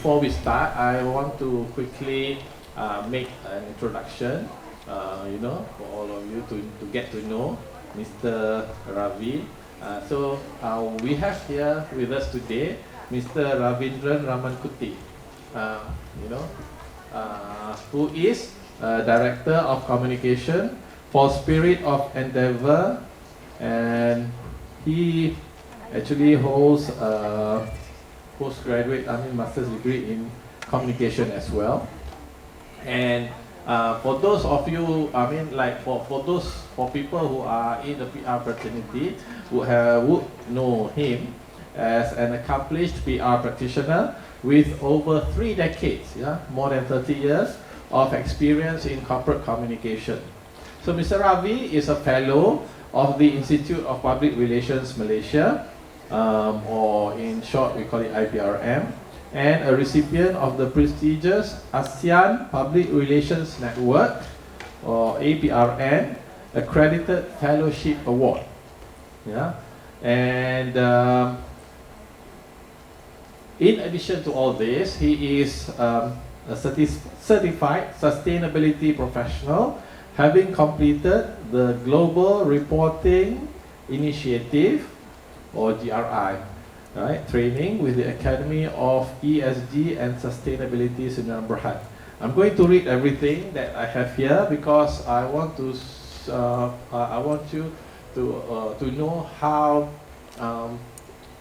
before we start, I want to quickly make an introduction, for all of you to get to know Mr. Ravi. We have here with us today Mr. Ravindran Raman Kutty, who is Director of Communication for Spirit of Endeavour, and he actually holds a master's degree in communication as well. And for those of you, for people who are in the PR fraternity, would know him as an accomplished PR practitioner with over 3 decades, more than 30 years of experience in corporate communication. So Mr. Ravi is a fellow of the Institute of Public Relations Malaysia, or in short we call it IPRM, and a recipient of the prestigious ASEAN Public Relations Network, or APRN, Accredited Fellowship Award. And in addition to all this, he is a certified sustainability professional, having completed the Global Reporting Initiative, or GRI, training with the Academy of ESG and Sustainability Sdn Bhd. I'm going to read everything that I have here because I want you to know how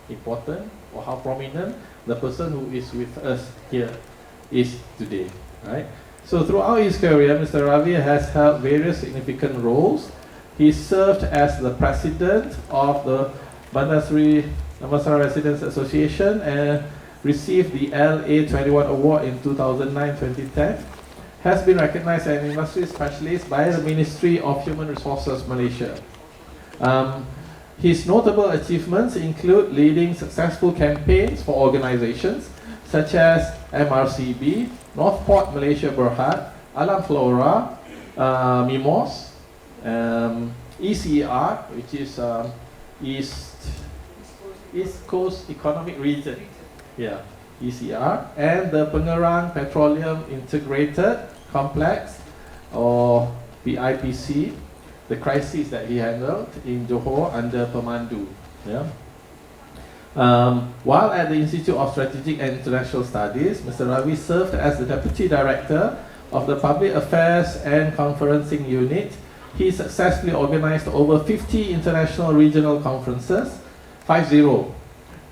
important or how prominent the person who is with us here is today. So throughout his career, Mr. Ravi has held various significant roles. He served as the president of the Bandar Seri Damansara Residents Association and received the LA21 Award in 2009-2010. Has been recognized as an industry specialist by the Ministry of Human Resources Malaysia. His notable achievements include leading successful campaigns for organizations such as MRCB, Northport Malaysia Berhad, Alam Flora, MIMOS, ECR, which is East Coast Economic Region, ECR, and the Pengerang Petroleum Integrated Complex, or PIPC, the crisis that he handled in Johor under Pemandu. While at the Institute of Strategic and International Studies, Mr. Ravi served as the Deputy Director of the Public Affairs and Conferencing Unit. He successfully organized over 50 international regional conferences, 50,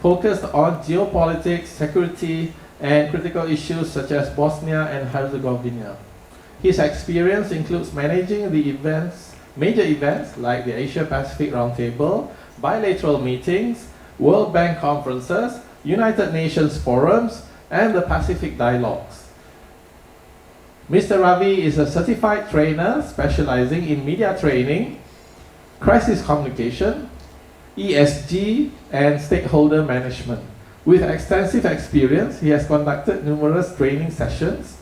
focused on geopolitics, security, and critical issues such as Bosnia and Herzegovina. His experience includes managing the major events like the Asia Pacific Roundtable, bilateral meetings, World Bank conferences, United Nations forums, and the Pacific Dialogues. Mr. Ravi is a certified trainer specializing in media training, crisis communication, ESG, and stakeholder management. With extensive experience, he has conducted numerous training sessions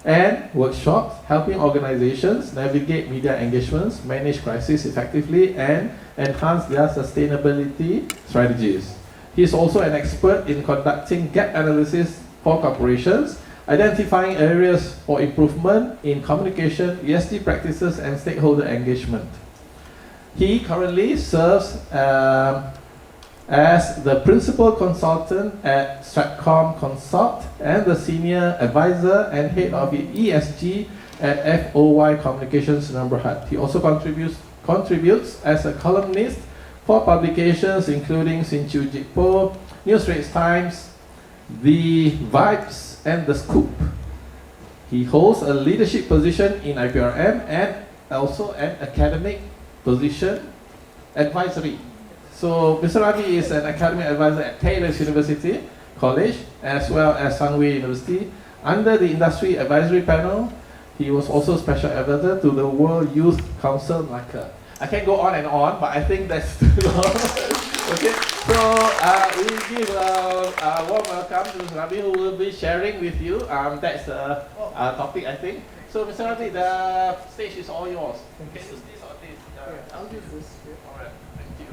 and workshops helping organizations navigate media engagements, manage crises effectively, and enhance their sustainability strategies. He is also an expert in conducting gap analysis for corporations, identifying areas for improvement in communication, ESG practices, and stakeholder engagement. He currently serves as the Principal Consultant at Stratcomm Consult and the Senior Advisor and Head of ESG at FOY Communications Sdn Bhd. He also contributes as a columnist for publications including Sinchu Jitpo, News Straits Times, The Vibes, and The Scoop. He holds a leadership position in IPRM and also an academic position advisory. So Mr. Ravi is an academic advisor at Taylor's University College as well as Sunway University. Under the industry advisory panel, he was also special advisor to the World Youth Council Malacca. I can go on and on, but I think that's too long. Okay, so we give a warm welcome to Mr. Ravi, who will be sharing with you. That's the topic, I think. So Mr. Ravi, the stage is all yours. Can you use this or this? I'll use this. All right, thank you.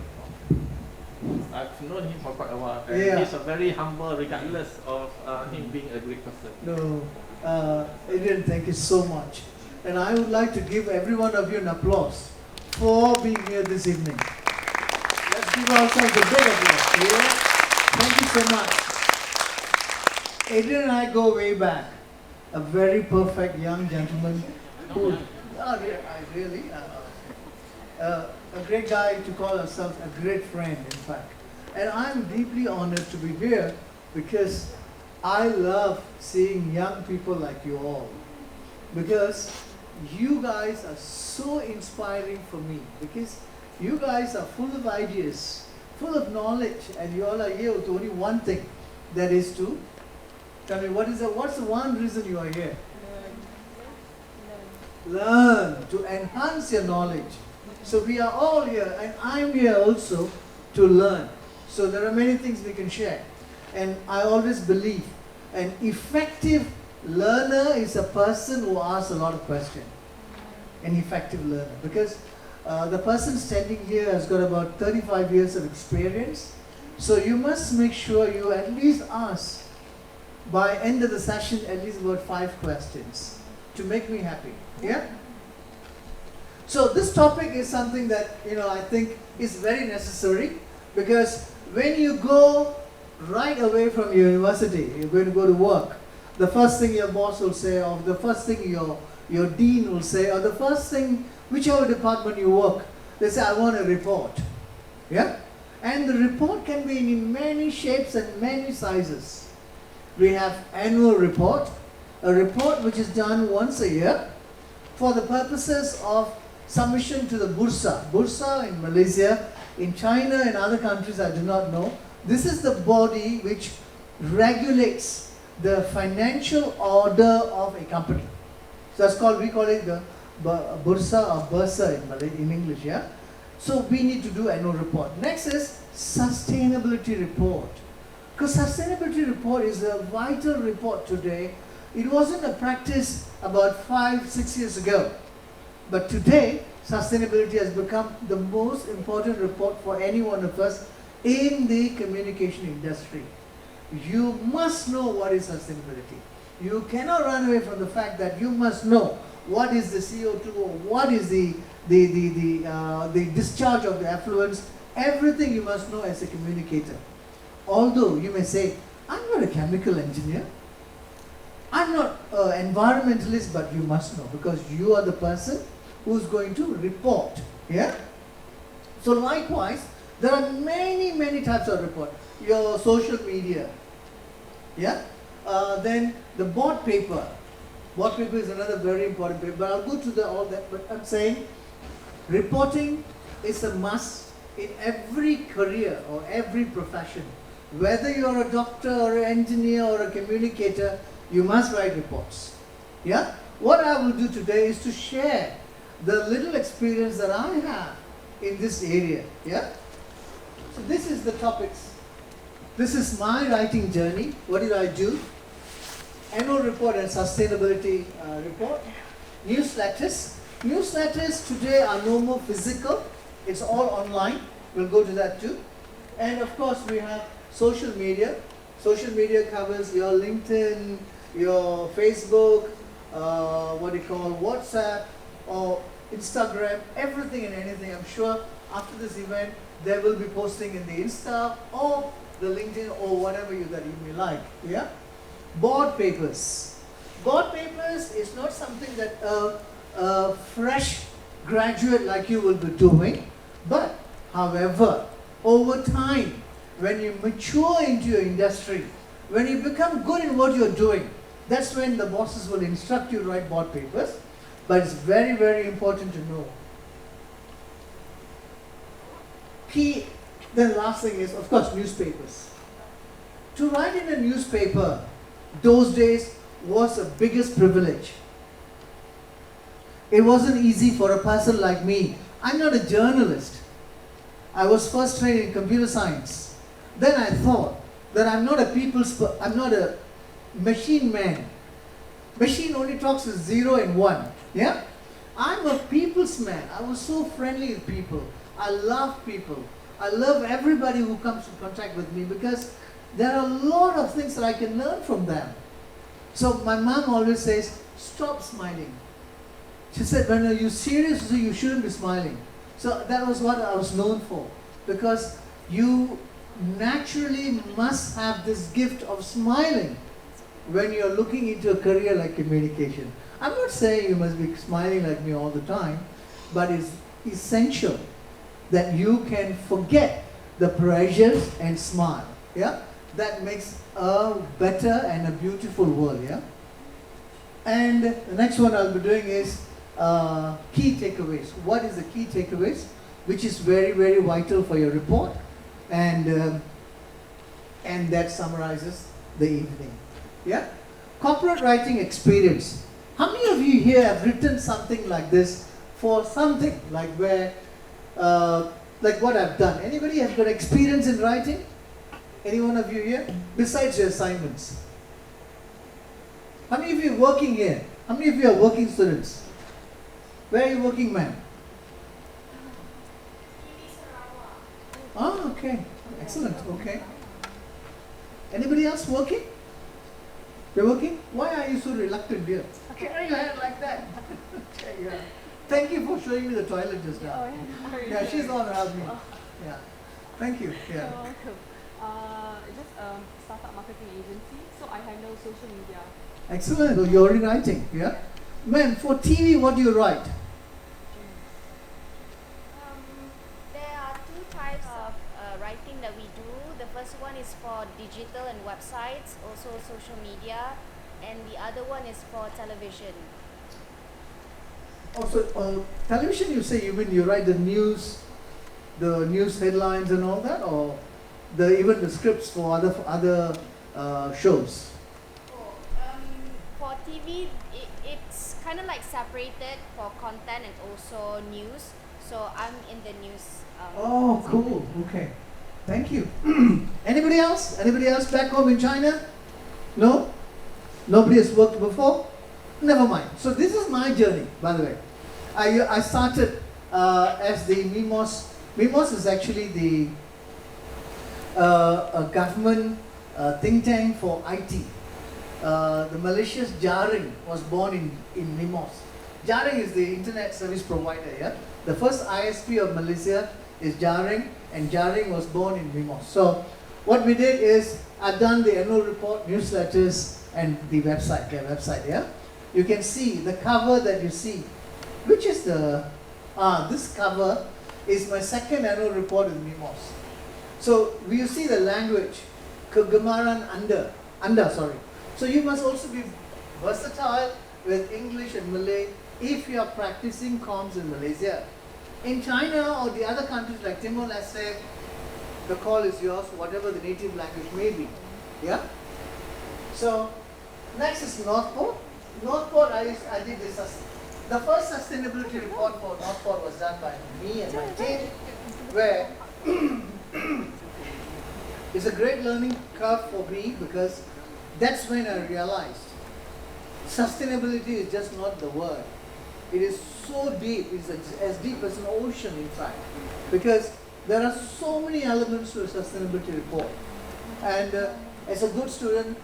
I've known him for quite a while, and Yeah. he's a very humble, regardless of him being a great person. No, Adrian, thank you so much. And I would like to give every one of you an applause for being here this evening. Let's give ourselves a big applause. Yeah? Thank you so much. Adrian and I go way back. A very perfect young gentleman who, I really, a great guy to call ourselves a great friend, in fact. And I'm deeply honored to be here because I love seeing young people like you all. Because you guys are so inspiring for me. Because you guys are full of ideas, full of knowledge, and you all are here with only one thing. That is to tell me what's the one reason you are here? Learn, to enhance your knowledge. So we are all here, and I'm here also to learn. So there are many things we can share. And I always believe an effective learner is a person who asks a lot of questions. An effective learner. Because the person standing here has got about 35 years of experience. So you must make sure you at least ask, by end of the session, at least about 5 questions to make me happy. Yeah? So this topic is something that, I think is very necessary, because when you go right away from your university, you're going to go to work, the first thing your boss will say, or the first thing your dean will say, or the first thing, whichever department you work, they say, I want a report. Yeah? And the report can be in many shapes and many sizes. We have annual report, a report which is done once a year for the purposes of submission to the Bursa. Bursa in Malaysia, in China and other countries I do not know. This is the body which regulates the financial order of a company. So that's called, we call it the Bursa or Bursa in English, yeah? So we need to do annual report. Next is sustainability report. Because sustainability report is a vital report today. It wasn't a practice about 5-6 years ago. But today, sustainability has become the most important report for any one of us in the communication industry. You must know what is sustainability. You cannot run away from the fact that you must know what is the CO2 or what is the discharge of the effluents. Everything you must know as a communicator. Although you may say, I'm not a chemical engineer, I'm not an environmentalist, but you must know because you are the person who's going to report. Yeah? So likewise, there are many types of report. Your social media. Yeah? Then the board paper. Board paper is another very important paper, but I'll go to all that. But I'm saying reporting is a must in every career or every profession. Whether you're a doctor or an engineer or a communicator, you must write reports. Yeah? What I will do today is to share the little experience that I have in this area. Yeah? So this is the topics. This is my writing journey. What did I do? Annual report and sustainability report. Newsletters. Newsletters today are no more physical. It's all online. We'll go to that too. And of course we have social media. Social media covers your LinkedIn, your Facebook, WhatsApp, or Instagram, everything and anything. I'm sure after this event, they will be posting in the Insta or the LinkedIn or whatever that you may like. Yeah? Board papers. Board papers is not something that a fresh graduate like you will be doing, but however, over time, when you mature into your industry, when you become good in what you're doing, that's when the bosses will instruct you to write board papers. But it's very important to know. Then last thing is, of course, newspapers. To write in a newspaper, those days was the biggest privilege. It wasn't easy for a person like me. I'm not a journalist. I was first trained in computer science. Then I thought that I'm not a machine man. Machine only talks with 0 and 1. Yeah? I'm a people's man. I was so friendly with people. I love people. I love everybody who comes in contact with me because there are a lot of things that I can learn from them. So my mom always says, stop smiling. She said, when you're serious, you shouldn't be smiling. So that was what I was known for, because you naturally must have this gift of smiling when you're looking into a career like communication. I'm not saying you must be smiling like me all the time, but it's essential that you can forget the pressures and smile. Yeah? That makes a better and a beautiful world. Yeah? And the next one I'll be doing is key takeaways. What is the key takeaways? Which is very, very vital for your report. And that summarizes the evening. Yeah? Corporate writing experience. How many of you here have written something like this for something like where, like what I've done? Anybody have got experience in writing? Any one of you here? Besides your assignments. How many of you are working here? How many of you are working students? Where are you working, ma'am? Oh, okay. Excellent. Okay. Anybody else working? You're working? Why are you so reluctant, dear? Carry your hand like that. Yeah. Thank you for showing me the toilet just now. Yeah, she's the one who helped me. Yeah. Thank you. Yeah. You're welcome. Just startup marketing agency, so I handle social media. Excellent. So you're already writing, yeah? Ma'am, for TV, what do you write? There are two types of writing that we do. The first one is for digital and websites, also social media, and the other one is for television. Also, television, you say, you mean you write the news headlines and all that, or even the scripts for other shows? For TV, it's kind of like separated for content and also news. So I'm in the news. Oh, cool. Okay. Thank you. Anybody else? Anybody else back home in China? No? Nobody has worked before? Never mind. So this is my journey, by the way. I started as the MIMOS. MIMOS is actually a government think tank for IT. The Malaysia's Jaring was born in MIMOS. Jaring is the internet service provider, yeah? The first ISP of Malaysia is Jaring, and Jaring was born in MIMOS. So what we did is, I've done the annual report, newsletters, and the website, their website, yeah? You can see the cover that you see, which is this cover is my second annual report with MIMOS. So you see the language, kegemaran anda, sorry. So you must also be versatile with English and Malay if you are practicing comms in Malaysia. In China or the other countries like Timor-Leste, the call is yours, whatever the native language may be. Yeah? So, next is Northport. Northport, I did this. The first sustainability report for Northport was done by me and my team, where it's a great learning curve for me, because that's when I realized sustainability is just not the word. It is so deep, it's as deep as an ocean in fact, because there are so many elements to a sustainability report. And as a good student,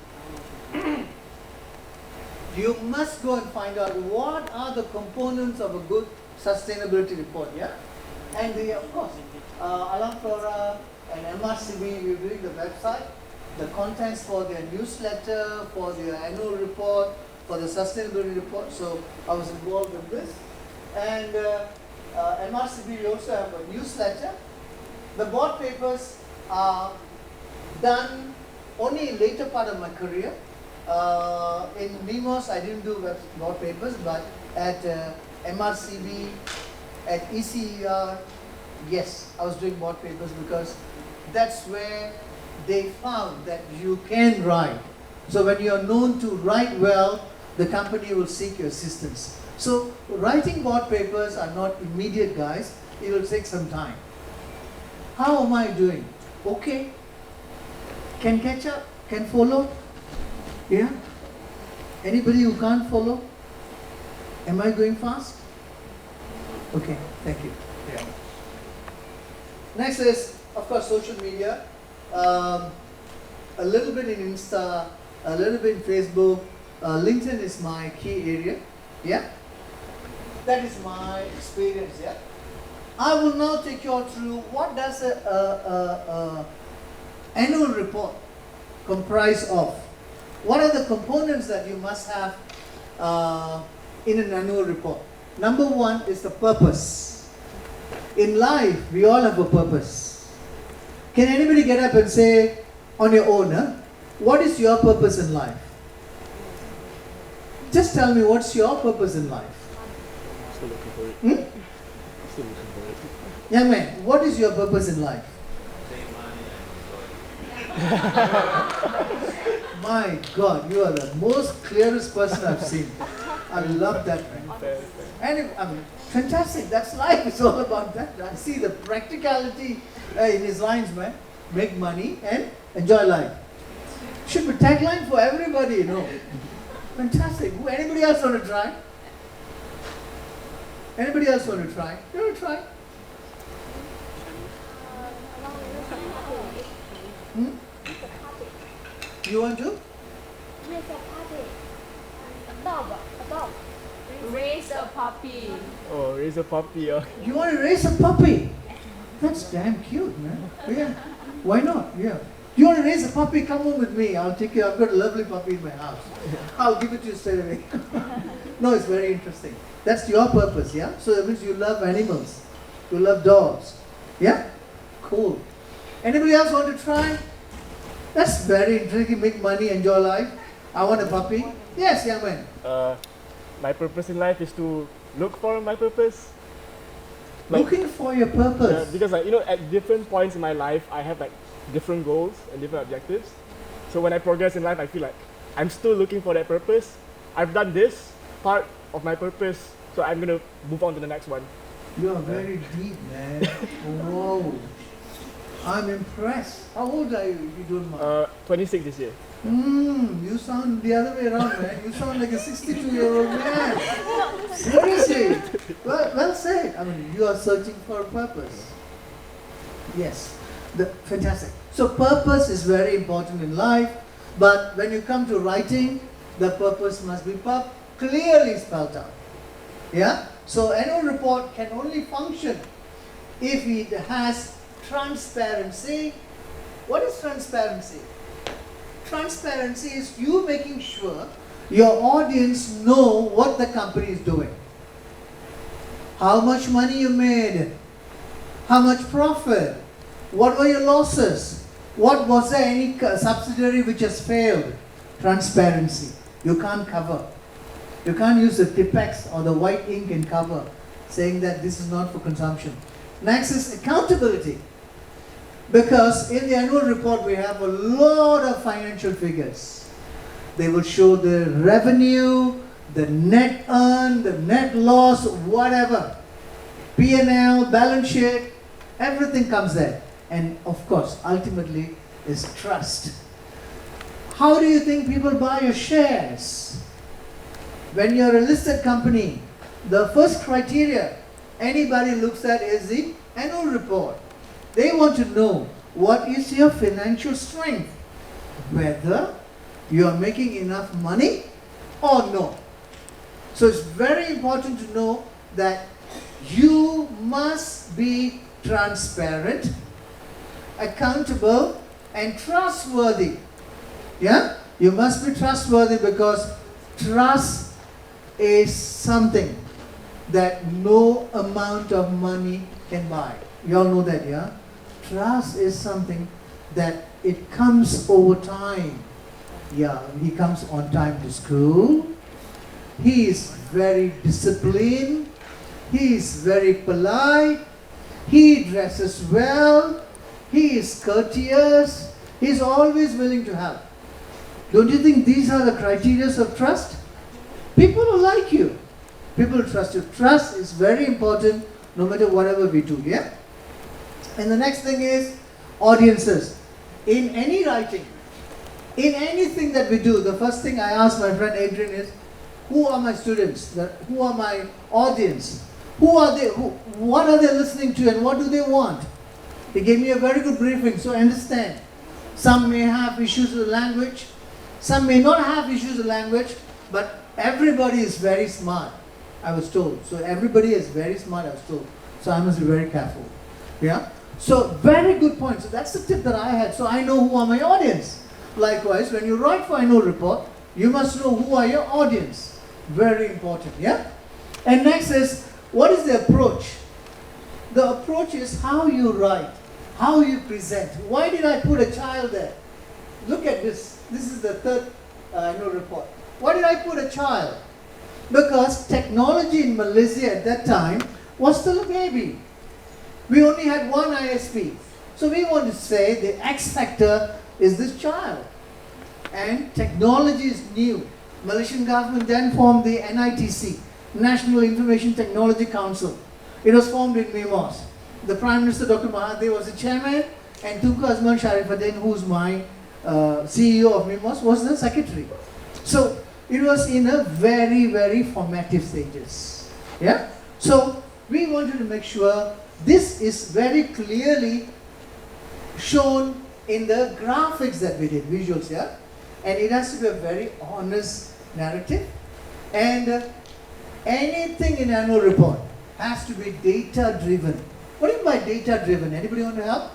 you must go and find out what are the components of a good sustainability report, yeah? And of course, Alam Flora and MRCB, we're doing the website, the contents for their newsletter, for their annual report, for the sustainability report. So I was involved in this. And MRCB, we also have a newsletter. The board papers are done only in later part of my career. In MIMOS, I didn't do board papers, but at MRCB, at ECER, yes, I was doing board papers, because that's where they found that you can write. So when you are known to write well, the company will seek your assistance. So writing board papers are not immediate, guys. It will take some time. How am I doing? Okay. Can catch up? Can follow? Yeah? Anybody who can't follow? Am I going fast? Okay, thank you. Yeah. Next is of course, social media, a little bit in Insta, a little bit in Facebook. LinkedIn is my key area. Yeah, that is my experience. Yeah, I will now take you all through what does a annual report comprise of. What are the components that you must have in an annual report? Number one is the purpose. In life, we all have a purpose. Can anybody get up and say on your own, what is your purpose in life? Just tell me, what's your purpose in life? Still looking for it. Still looking for it. Young man, what is your purpose in life? My God, you are the most clearest person I've seen. I love that, man. And fantastic. That's life. It's all about that. I see the practicality in his lines, man. Make money and enjoy life. Should be tagline for everybody, you know. Fantastic. Anybody else want to try? Anybody else want to try? You want to try? You want to? Raise a puppy. Oh, raise a puppy. You want to raise a puppy? That's damn cute, man. Yeah. Why not? Yeah. You want to raise a puppy? Come home with me. I'll take you. I've got a lovely puppy in my house. I'll give it to you straight away. No, it's very interesting. That's your purpose, yeah? So that means you love animals. You love dogs. Yeah? Cool. Anybody else want to try? That's very interesting. Make money, enjoy life. I want a puppy. Yes, young man. My purpose in life is to look for my purpose. Looking for your purpose. Because at different points in my life, I have different goals and different objectives. So when I progress in life, I feel like I'm still looking for that purpose. I've done this part of my purpose, so I'm gonna move on to the next one. You are very deep, man. Whoa. I'm impressed. How old are you, if you don't mind? 26 this year. You sound the other way around, man. You sound like a 62-year-old man. Seriously. Well said. I mean, you are searching for a purpose. Yes. Fantastic. So purpose is very important in life, but when you come to writing, the purpose must be clearly spelled out. Yeah? So annual report can only function if it has transparency. What is transparency? Transparency is you making sure your audience know what the company is doing. How much money you made, how much profit, what were your losses, what was there any subsidiary which has failed. Transparency. You can't cover. You can't use the Tipex or the white ink and cover saying that this is not for consumption. Next is accountability. Because in the annual report we have a lot of financial figures. They will show the revenue, the net earned, the net loss, whatever. P&L, balance sheet, everything comes there. And of course, ultimately is trust. How do you think people buy your shares? When you're a listed company, the first criteria anybody looks at is the annual report. They want to know what is your financial strength, whether you are making enough money or no. So it's very important to know that you must be transparent, accountable, and trustworthy. Yeah? You must be trustworthy because trust is something that no amount of money can buy. You all know that, yeah? Trust is something that it comes over time. Yeah, he comes on time to school. He is very disciplined. He is very polite. He dresses well. He is courteous. He is always willing to help. Don't you think these are the criteria of trust? People will like you. People will trust you. Trust is very important no matter whatever we do, yeah? And the next thing is audiences. In any writing, in anything that we do, the first thing I ask my friend Adrian is, who are my students? Who are my audience? Who are they? What are they listening to and what do they want? He gave me a very good briefing, so understand. Some may have issues with language, some may not have issues with language, but everybody is very smart, I was told. So everybody is very smart, I was told. So I must be very careful. Yeah? So very good point. So that's the tip that I had. So I know who are my audience. Likewise, when you write for annual report, you must know who are your audience. Very important, yeah? And next is, what is the approach? The approach is how you write, how you present. Why did I put a child there? Look at this. This is the third annual report. Why did I put a child? Because technology in Malaysia at that time was still a baby. We only had one ISP. So we want to say the X factor is this child. And technology is new. Malaysian government then formed the NITC, National Information Technology Council. It was formed in Mimos. The Prime Minister, Dr. Mahathir, was the chairman, and Tunku Azman Sharifuddin, who's my CEO of Mimos, was the secretary. So it was in a very, very formative stages. Yeah? So we wanted to make sure this is very clearly shown in the graphics that we did, visuals, yeah? And it has to be a very honest narrative. And anything in annual report has to be data driven. What do you mean by data driven? Anybody want to help?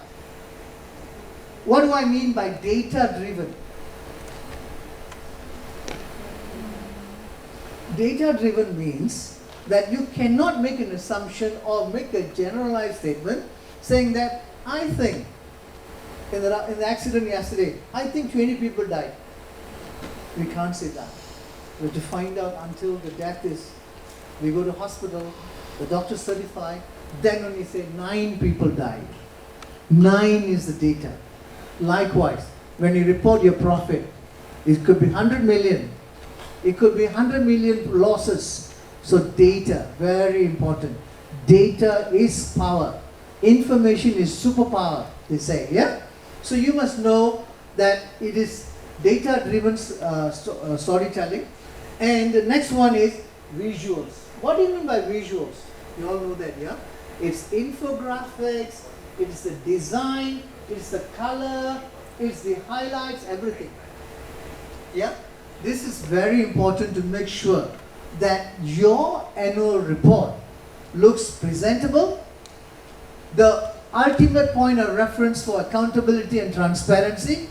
What do I mean by data driven? Data driven means that you cannot make an assumption or make a generalized statement saying that I think in the accident yesterday, I think 20 people died. We can't say that. We have to find out until the death is, we go to hospital, the doctor certify, then only say 9 people died. 9 is the data. Likewise, when you report your profit, it could be 100 million. It could be 100 million losses. So data, very important. Data is power. Information is superpower, they say, yeah? So you must know that it is data-driven storytelling. And the next one is visuals. What do you mean by visuals? You all know that, yeah? It's infographics, it's the design, it's the color, it's the highlights, everything. Yeah? This is very important to make sure that your annual report looks presentable. The ultimate point of reference for accountability and transparency,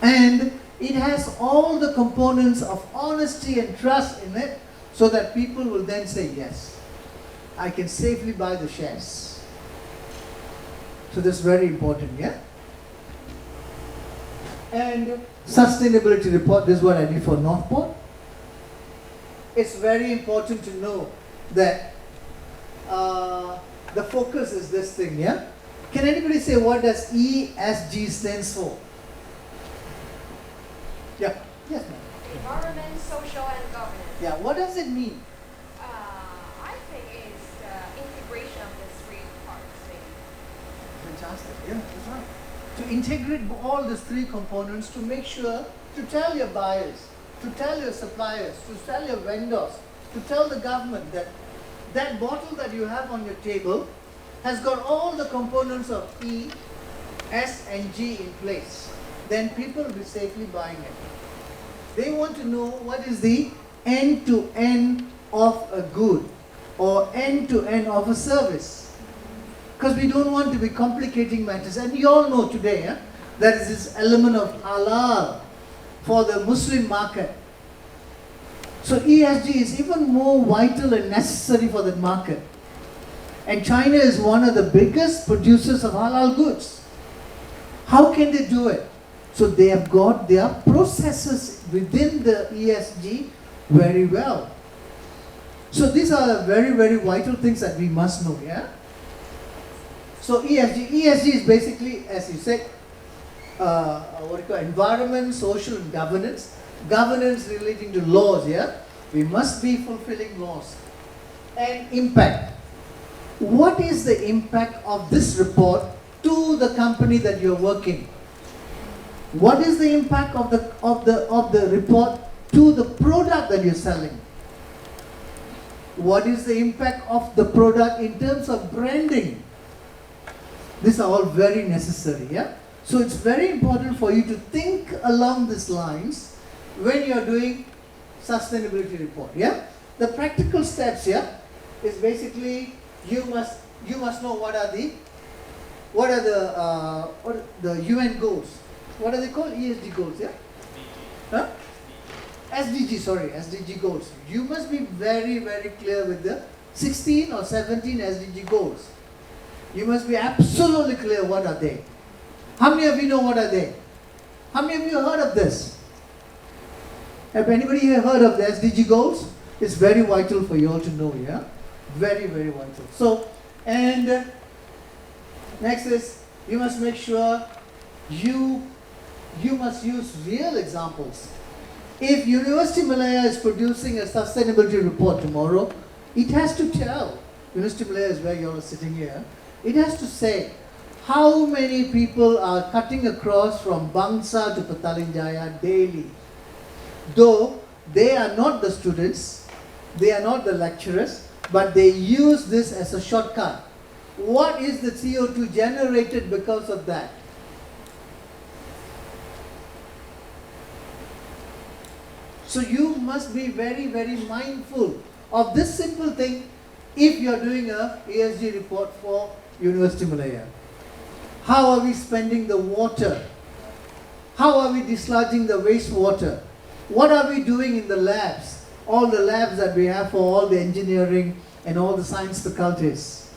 and it has all the components of honesty and trust in it, so that people will then say, yes, I can safely buy the shares. So that's very important, yeah? And sustainability report, this is what I did for Northport. It's very important to know that the focus is this thing, yeah? Can anybody say what does ESG stands for? Yeah, yes ma'am. Environment, social, and governance. Yeah, what does it mean? I think it's the integration of the three parts. Fantastic, yeah, that's right. To integrate all these 3 components to make sure to tell your buyers, to tell your suppliers, to tell your vendors, to tell the government that that bottle that you have on your table has got all the components of E, S, and G in place. Then people will be safely buying it. They want to know what is the end-to-end of a good or end-to-end of a service. Because we don't want to be complicating matters. And you all know today, there is this element of halal for the Muslim market. So ESG is even more vital and necessary for that market. And China is one of the biggest producers of halal goods. How can they do it? So they have got their processes within the ESG very well. So these are very, very vital things that we must know, yeah? So ESG is basically, as you said, what do you call environment, social, and governance. Governance relating to laws, yeah? We must be fulfilling laws. And impact. What is the impact of this report to the company that you're working? What is the impact of the report to the product that you're selling? What is the impact of the product in terms of branding? These are all very necessary, yeah? So it's very important for you to think along these lines when you're doing sustainability report, yeah? The practical steps here is basically you must know what are the UN goals. What are they called? ESG goals, yeah? Huh? SDG goals. You must be very, very clear with the 16 or 17 SDG goals. You must be absolutely clear what are they. How many of you know what are they? How many of you heard of this? Have anybody here heard of the SDG goals? It's very vital for you all to know, yeah? Very, very vital. So, and next is, you must make sure you must use real examples. If Universiti Malaya is producing a sustainability report tomorrow, it has to tell, Universiti Malaya is where you're sitting here, it has to say how many people are cutting across from Bangsa to Petaling Jaya daily. Though they are not the students, they are not the lecturers, but they use this as a shortcut. What is the CO2 generated because of that? So you must be very, very mindful of this simple thing if you are doing a ESG report for Universiti Malaya. How are we spending the water? How are we discharging the wastewater? What are we doing in the labs? All the labs that we have for all the engineering and all the science faculties.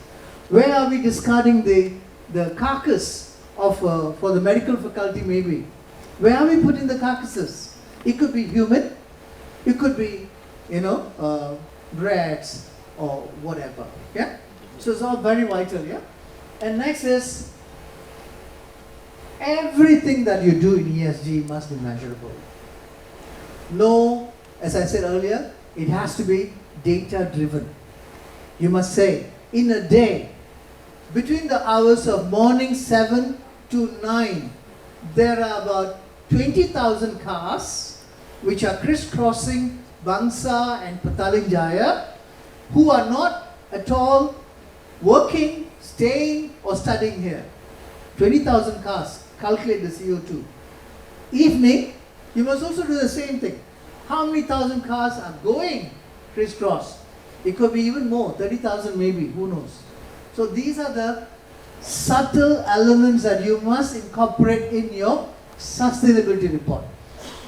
Where are we discarding the carcass of for the medical faculty maybe? Where are we putting the carcasses? It could be human. It could be, rats or whatever, yeah? So it's all very vital, yeah? And next is, everything that you do in ESG must be measurable. No, as I said earlier, it has to be data driven. You must say, in a day, between the hours of morning 7 to 9, there are about 20,000 cars which are crisscrossing Bangsa and Petaling Jaya, who are not at all working, staying or studying here. 20,000 cars, calculate the CO2. Evening, you must also do the same thing. How many thousand cars are going crisscross? It could be even more, 30,000 maybe, who knows. So these are the subtle elements that you must incorporate in your sustainability report.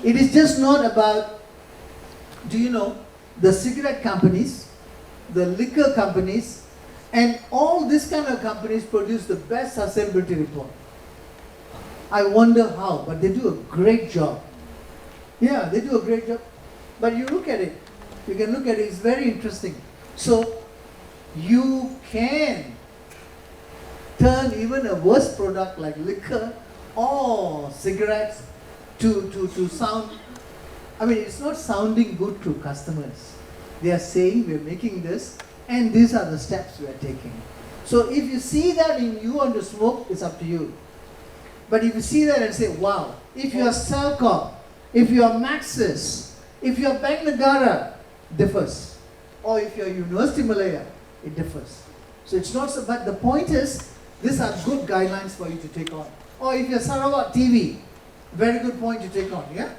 It is just not about, the cigarette companies, the liquor companies, and all these kind of companies produce the best sustainability report. I wonder how, but they do a great job. Yeah, they do a great job. But you look at it, you can look at it, it's very interesting. So, you can turn even a worse product like liquor or cigarettes to sound, it's not sounding good to customers. They are saying we're making this and these are the steps we are taking. So if you see that in you want to smoke, it's up to you. But if you see that and say, wow, if you are Stratcomm, if you are Maxis, if you are Bank Negara, differs. Or if you are Universiti Malaya, it differs. So it's not so, but the point is, these are good guidelines for you to take on. Or if you're Sarawak TV, very good point to take on, yeah?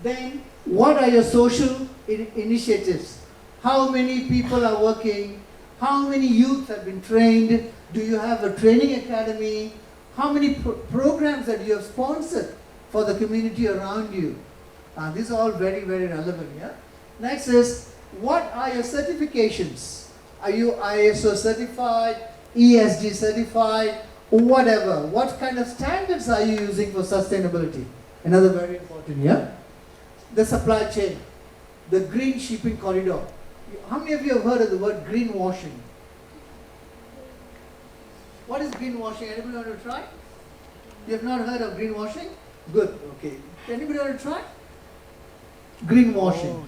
Then, what are your social initiatives? How many people are working? How many youth have been trained? Do you have a training academy? How many programs that you have sponsored for the community around you? These are all very, very relevant, yeah? Next is, what are your certifications? Are you ISO certified, ESG certified, whatever? What kind of standards are you using for sustainability? Another very important, yeah? The supply chain, the green shipping corridor. How many of you have heard of the word greenwashing? What is greenwashing? Anybody want to try? You have not heard of greenwashing? Good, okay. Anybody want to try? Greenwashing.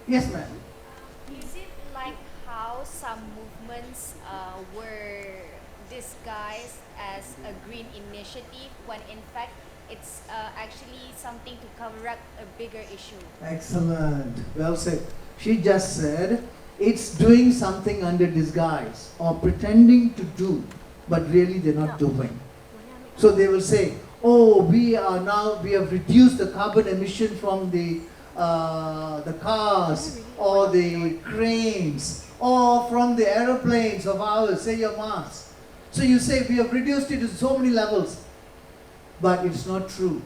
Yes, ma'am. Is it like how some movements were disguised as a green initiative when in fact it's actually something to cover up a bigger issue? Excellent. Well said. She just said it's doing something under disguise or pretending to do, but really they're not doing. So they will say, oh, we have reduced the carbon emission from the cars or the cranes or from the aeroplanes of ours, say your Mars. So you say we have reduced it to so many levels, but it's not true.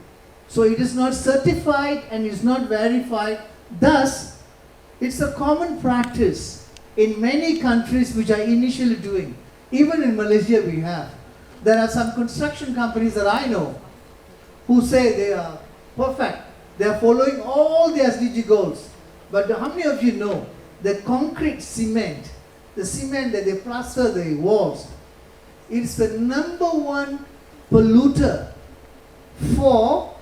So it is not certified and is not verified. Thus, it's a common practice in many countries which are initially doing. Even in Malaysia we have. There are some construction companies that I know who say they are perfect. They are following all the SDG goals. But how many of you know the concrete cement, the cement that they plaster the walls, it's the #1 polluter for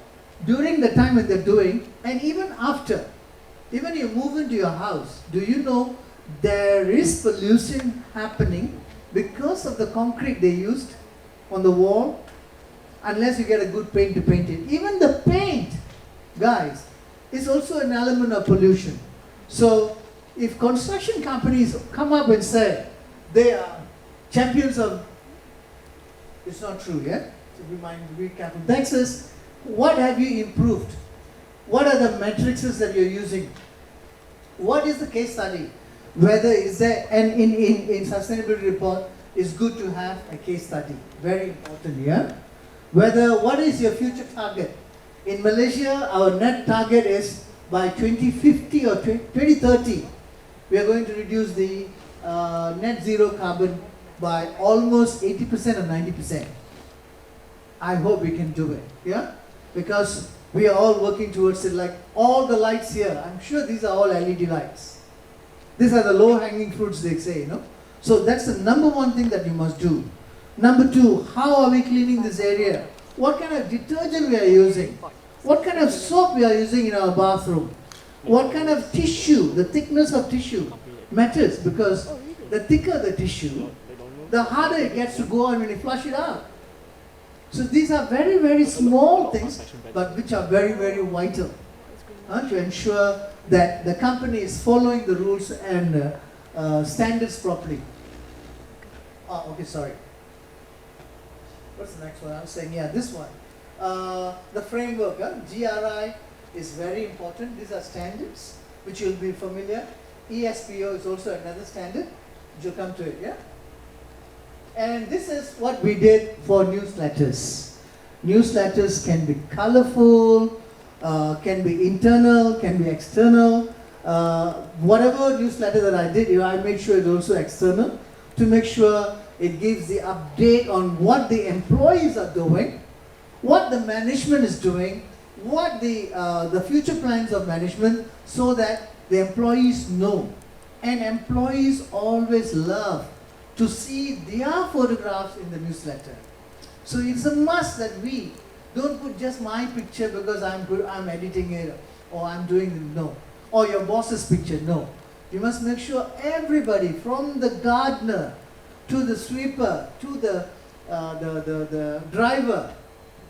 during the time when they're doing and even after. Even you move into your house, do you know there is pollution happening because of the concrete they used on the wall? Unless you get a good paint to paint it. Even the paint, guys, is also an element of pollution. So if construction companies come up and say they are champions of, it's not true, yeah? So be careful. Next is, what have you improved? What are the metrics that you're using? What is the case study? Whether is there, and in sustainability report, it's good to have a case study. Very important, yeah? Whether, what is your future target? In Malaysia, our net target is by 2050 or 2030, we are going to reduce the net zero carbon by almost 80% or 90%. I hope we can do it, yeah? Because we are all working towards it, like all the lights here. I'm sure these are all LED lights. These are the low-hanging fruits, they say, you know. So that's the #1 thing that you must do. #2, how are we cleaning this area? What kind of detergent we are using? What kind of soap we are using in our bathroom? What kind of tissue, the thickness of tissue matters, because the thicker the tissue, the harder it gets to go on when you flush it out. So these are very, very small things, but which are very, very vital to ensure that the company is following the rules and standards properly. Oh, okay, sorry. What's the next one? I was saying, yeah, this one. The framework, GRI is very important. These are standards which you'll be familiar. ESPO is also another standard. You'll come to it, yeah? And this is what we did for newsletters. Newsletters can be colorful, can be internal, can be external. Whatever newsletter that I did, I made sure it's also external to make sure it gives the update on what the employees are doing, what the management is doing, what the future plans of management, so that the employees know. And employees always love to see their photographs in the newsletter. So it's a must that we don't put just my picture because I'm editing it or I'm doing it, no. Or your boss's picture, no. You must make sure everybody, from the gardener to the sweeper to the driver,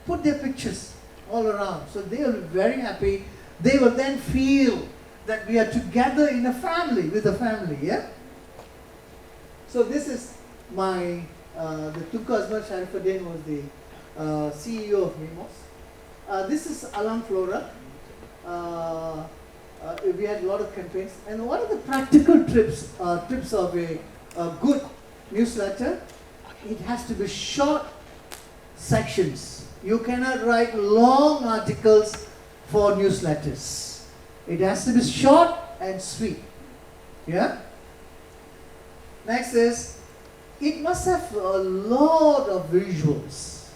put their pictures all around. So they will be very happy. They will then feel that we are together in a family, with a family, yeah? So this is my, the Tunku Azman Sharifuddin was the CEO of MIMOS. This is Alam Flora. We had a lot of campaigns. And what are the practical tips of a good newsletter? It has to be short sections. You cannot write long articles for newsletters. It has to be short and sweet. Yeah? Next is, it must have a lot of visuals,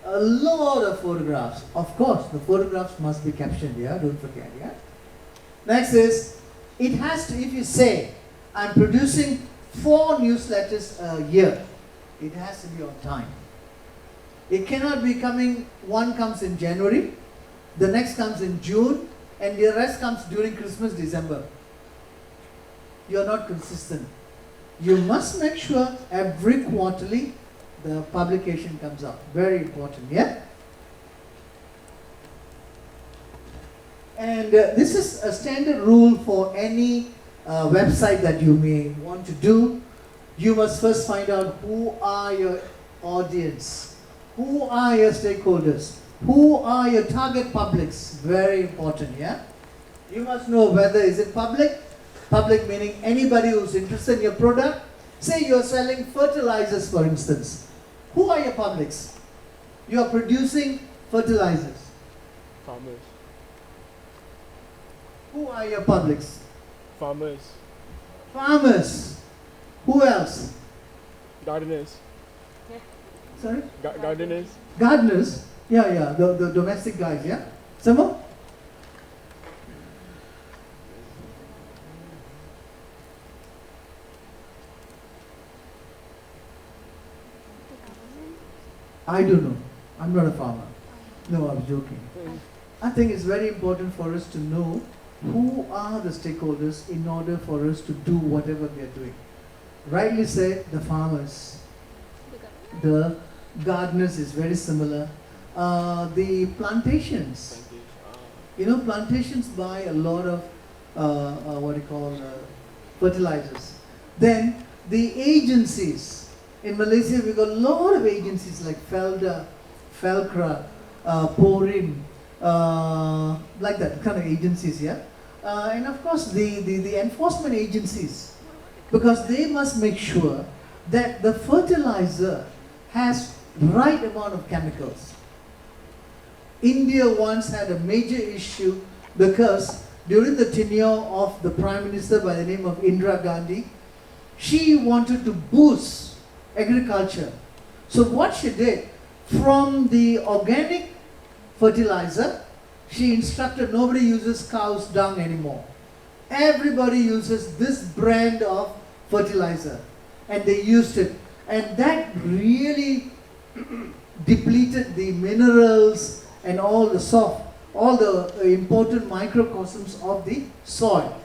a lot of photographs. Of course, the photographs must be captioned, yeah? Don't forget, yeah? Next is, it has to, if you say, I'm producing 4 newsletters a year, it has to be on time. It cannot be coming, one comes in January, the next comes in June, and the rest comes during Christmas, December. You're not consistent. You must make sure every quarterly the publication comes out. Very important, yeah? And this is a standard rule for any website that you may want to do, you must first find out who are your audience, who are your stakeholders, who are your target publics. Very important, yeah? You must know whether is it public meaning anybody who's interested in your product. Say you're selling fertilizers, for instance. Who are your publics? You are producing fertilizers. Farmers. Who are your publics? Farmers. Farmers. Who else? Gardeners. Sorry? Gardeners. Gardeners. Yeah, the domestic guys, yeah? Some more? I don't know. I'm not a farmer. No, I'm joking. I think it's very important for us to know who are the stakeholders in order for us to do whatever we are doing. Rightly said, the farmers. The gardeners is very similar. The plantations. You know, plantations buy a lot of fertilizers. Then the agencies. In Malaysia, we got a lot of agencies like Felda, Felcra, Porin, like that kind of agencies, yeah. And of course, the enforcement agencies, because they must make sure that the fertilizer has right amount of chemicals. India once had a major issue because during the tenure of the Prime Minister by the name of Indira Gandhi, she wanted to boost agriculture. So what she did, from the organic fertilizer, she instructed nobody uses cow's dung anymore. Everybody uses this brand of fertilizer. And they used it. And that really depleted the minerals and all the important microcosms of the soil.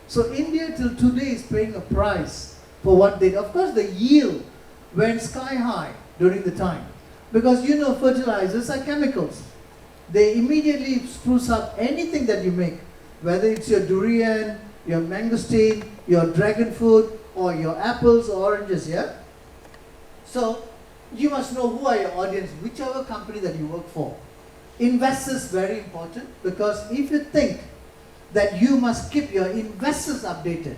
So India till today is paying a price for what they did. Of course, the yield went sky high during the time. Because you know fertilizers are chemicals. They immediately spruce up anything that you make. Whether it's your durian, your mangosteen, your dragon fruit, or your apples or oranges, yeah? So, you must know who are your audience, whichever company that you work for. Investors, very important, because if you think that you must keep your investors updated,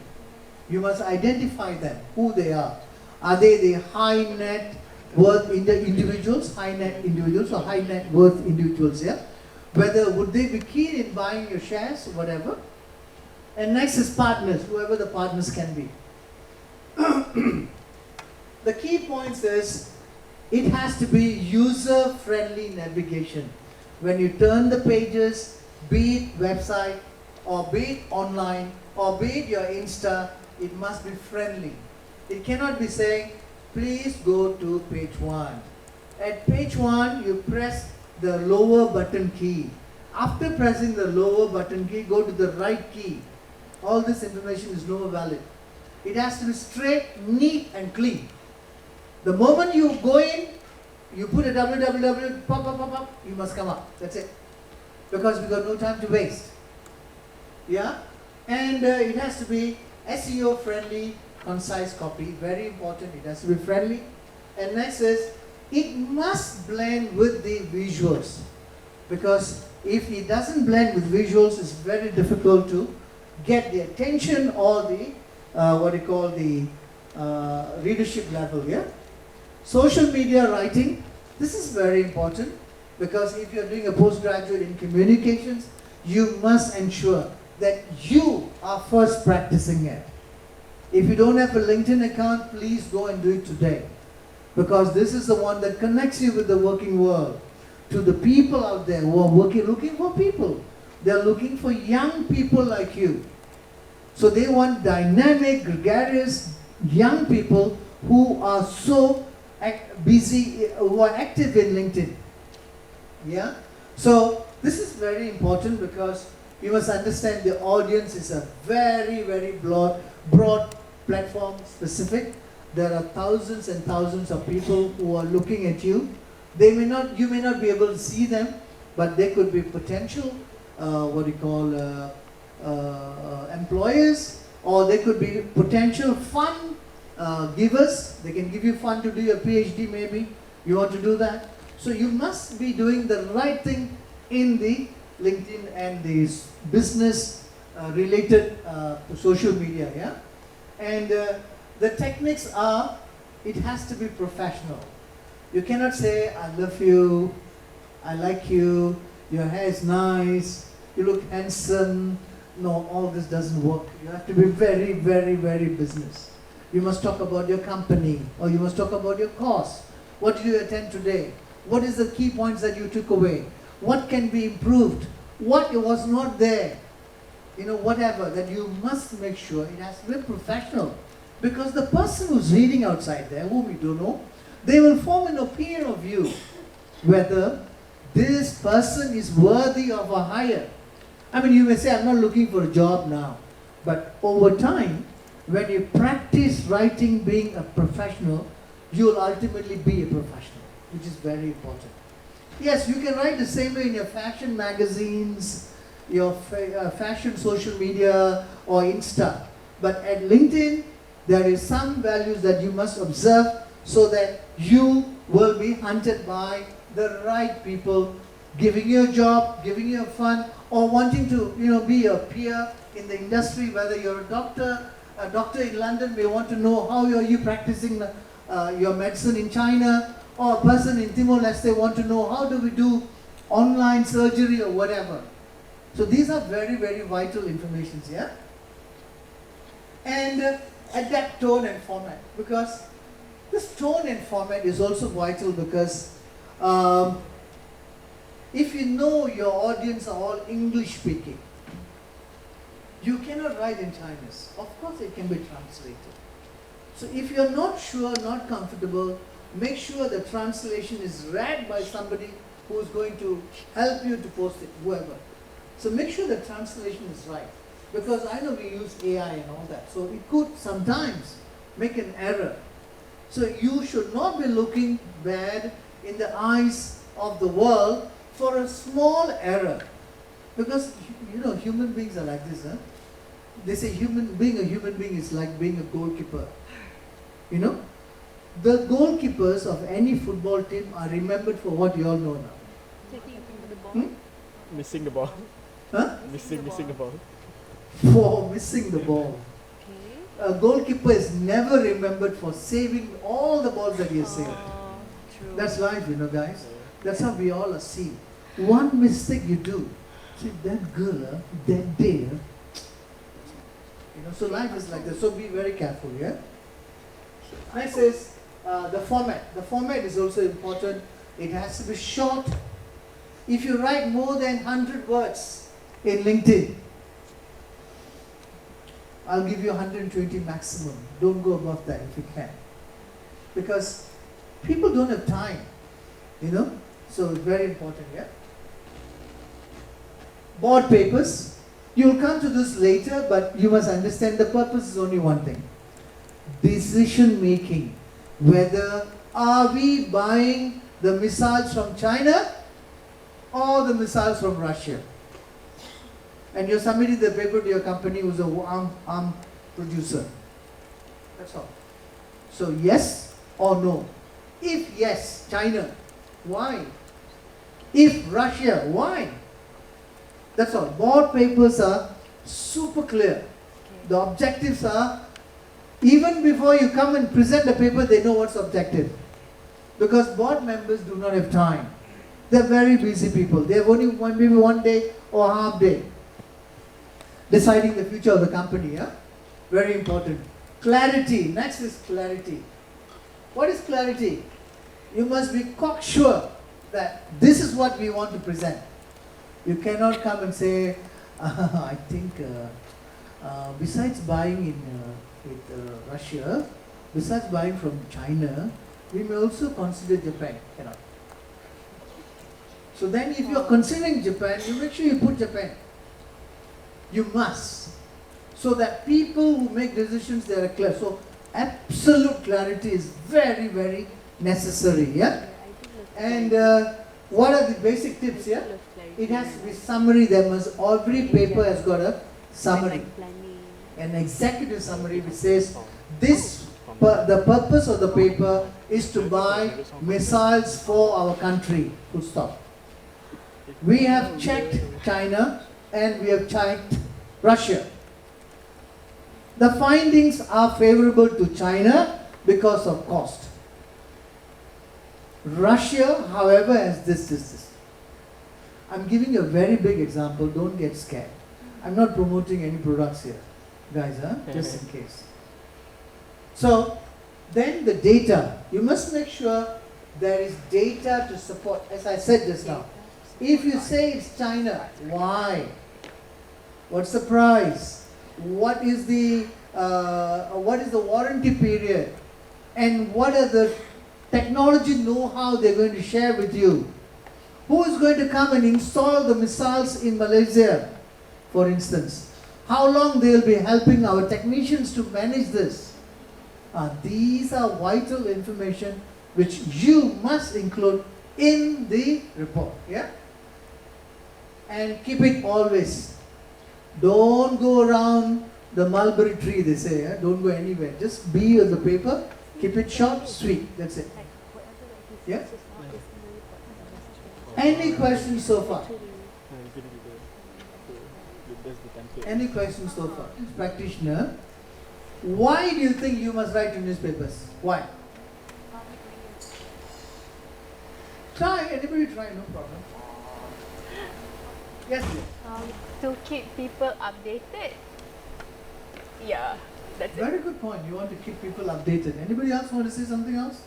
you must identify them, who they are. Are they the high net worth individuals, high net individuals or high net worth individuals, yeah? Whether would they be keen in buying your shares or whatever. And next is partners, whoever the partners can be. The key points is, it has to be user-friendly navigation. When you turn the pages, be it website, or be it online, or be it your Insta, it must be friendly. It cannot be saying, please go to page 1. At page 1, you press the lower button key. After pressing the lower button key, go to the right key. All this information is no valid. It has to be straight, neat and clean. The moment you go in, you put a www, pop, pop, pop, pop, you must come up. That's it. Because we got no time to waste. Yeah? And it has to be SEO friendly, concise copy. Very important. It has to be friendly. And next is, it must blend with the visuals. Because if it doesn't blend with visuals, it's very difficult to get the attention or the, readership level, yeah? Social media writing, this is very important because if you're doing a postgraduate in communications, you must ensure that you are first practicing it. If you don't have a LinkedIn account, please go and do it today. Because this is the one that connects you with the working world. To the people out there who are looking for people. They're looking for young people like you. So they want dynamic, gregarious, young people who are so busy, who are active in LinkedIn. Yeah? So this is very important because you must understand the audience is a very, very broad platform specific. There are thousands and thousands of people who are looking at you. You may not be able to see them, but they could be potential, employers, or they could be potential fund givers. They can give you fund to do your PhD maybe. You want to do that? So you must be doing the right thing in the LinkedIn and these business related social media, yeah? And the techniques are, it has to be professional. You cannot say, I love you, I like you, your hair is nice, you look handsome. No, all this doesn't work. You have to be very, very, very business. You must talk about your company, or you must talk about your course. What did you attend today? What is the key points that you took away? What can be improved? What was not there? You know, whatever, that you must make sure it has to be professional. Because the person who's reading outside there, whom you don't know, they will form an opinion of you, whether this person is worthy of a hire. I mean, you may say, I'm not looking for a job now. But over time, when you practice writing, being a professional, you will ultimately be a professional, which is very important. Yes, you can write the same way in your fashion magazines, your fashion social media, or Insta. But at LinkedIn, there is some values that you must observe so that you will be hunted by the right people, giving you a job, giving you a fund, or wanting to, be a peer in the industry, whether you're a doctor in London may want to know how are you practicing your medicine in China, or a person in Timor-Leste want to know how do we do online surgery or whatever. So these are very, very vital informations, yeah? And adapt tone and format, because this tone and format is also vital, because if you know your audience are all English speaking, you cannot write in Chinese. Of course it can be translated. So if you're not sure, not comfortable, make sure the translation is read by somebody who's going to help you to post it, whoever. So make sure the translation is right. Because I know we use AI and all that, so it could sometimes make an error. So you should not be looking bad in the eyes of the world for a small error. Because, human beings are like this, huh? They say being a human being is like being a goalkeeper. The goalkeepers of any football team are remembered for what you all know now. Taking the ball. Missing the ball. Huh? Missing the ball. For missing the ball. Okay. A goalkeeper is never remembered for saving all the balls that he has saved. True. That's life, guys. That's how we all are seen. One mistake you do, see that girl, that day, so life is like that. So be very careful, yeah? Next is the format. The format is also important. It has to be short. If you write more than 100 words in LinkedIn, I'll give you 120 maximum. Don't go above that if you can. Because people don't have time, So it's very important, yeah? Board papers. You'll come to this later, but you must understand the purpose is only one thing. Decision making. Whether are we buying the missiles from China or the missiles from Russia? And you're submitting the paper to your company who's an arm producer. That's all. So yes or no. If yes, China, why? If Russia, why? That's all. Board papers are super clear. The objectives are, even before you come and present the paper, they know what's objective. Because board members do not have time. They're very busy people. They have only maybe one day or half day deciding the future of the company. Yeah? Very important. Clarity. Next is clarity. What is clarity? You must be cocksure that this is what we want to present. You cannot come and say, I think besides buying with Russia, besides buying from China, we may also consider Japan. Cannot. So then if you are considering Japan, you make sure you put Japan. You must. So that people who make decisions, they are clear. So absolute clarity is very, very necessary. Yeah? And what are the basic tips here? Yeah? It has to be summary. Every paper has got a summary. an executive summary which says the purpose of the paper is to buy missiles for our country. Full stop. We have checked China and we have checked Russia. The findings are favorable to China because of cost. Russia, however, has this. I'm giving you a very big example, don't get scared. I'm not promoting any products here, guys, just in case. So, then the data, you must make sure there is data to support, as I said just now. If you say it's China, why? What's the price? What is the warranty period? And what are the technology know-how they're going to share with you? Who is going to come and install the missiles in Malaysia, for instance? How long they'll be helping our technicians to manage this? These are vital information which you must include in the report. Yeah? And keep it always. Don't go around the mulberry tree, they say. Yeah? Don't go anywhere. Just be on the paper. Keep it short, sweet. That's it. Yeah? Any questions so far? Any questions so far? Practitioner, why do you think you must write to newspapers? Why? Try, anybody try, no problem. Yes, please. To keep people updated. Yeah, that's it. Very good point. You want to keep people updated. Anybody else want to say something else?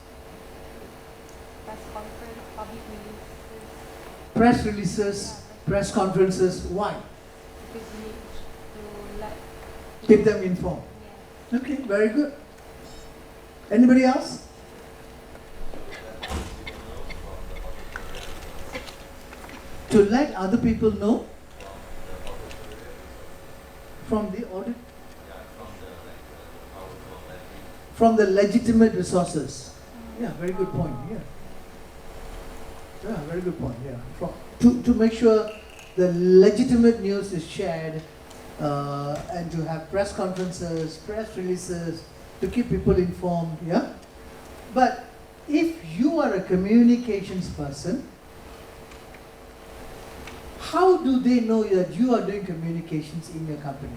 Press conference, public releases. Press releases, press conferences. Why? Because you need to let Keep them informed. Okay, very good. Anybody else? To let other people know from the audit, from the legitimate resources. Yeah, very good point. Yeah, very good point. Yeah, to make sure the legitimate news is shared, and to have press conferences, press releases, to keep people informed. Yeah, but if you are a communications person, how do they know that you are doing communications in your company?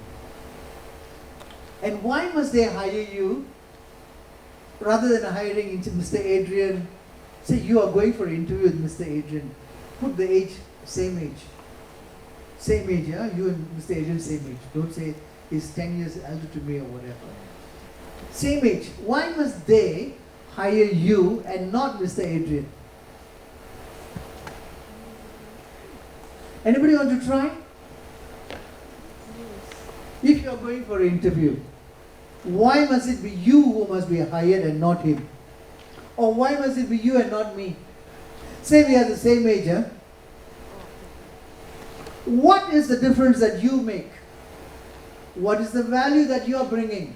And why must they hire you rather than hiring into Mr. Adrian? Say you are going for an interview with Mr. Adrian. Put the age, same age. Same age, yeah? You and Mr. Adrian, same age. Don't say he's 10 years elder to me or whatever. Same age. Why must they hire you and not Mr. Adrian? Anybody want to try? If you are going for an interview, why must it be you who must be hired and not him? Or why must it be you and not me? Say we are the same age, huh? What is the difference that you make? What is the value that you are bringing?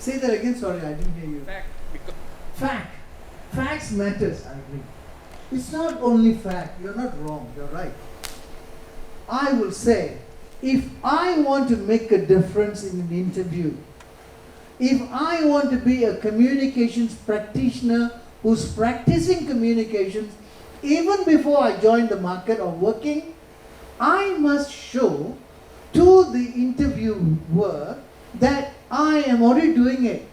Say that again, sorry, I didn't hear you. Fact. Facts matters, I agree. It's not only fact, you're not wrong, you're right. I will say, if I want to make a difference in an interview, if I want to be a communications practitioner who's practicing communications, even before I join the market or working, I must show to the interviewer that I am already doing it.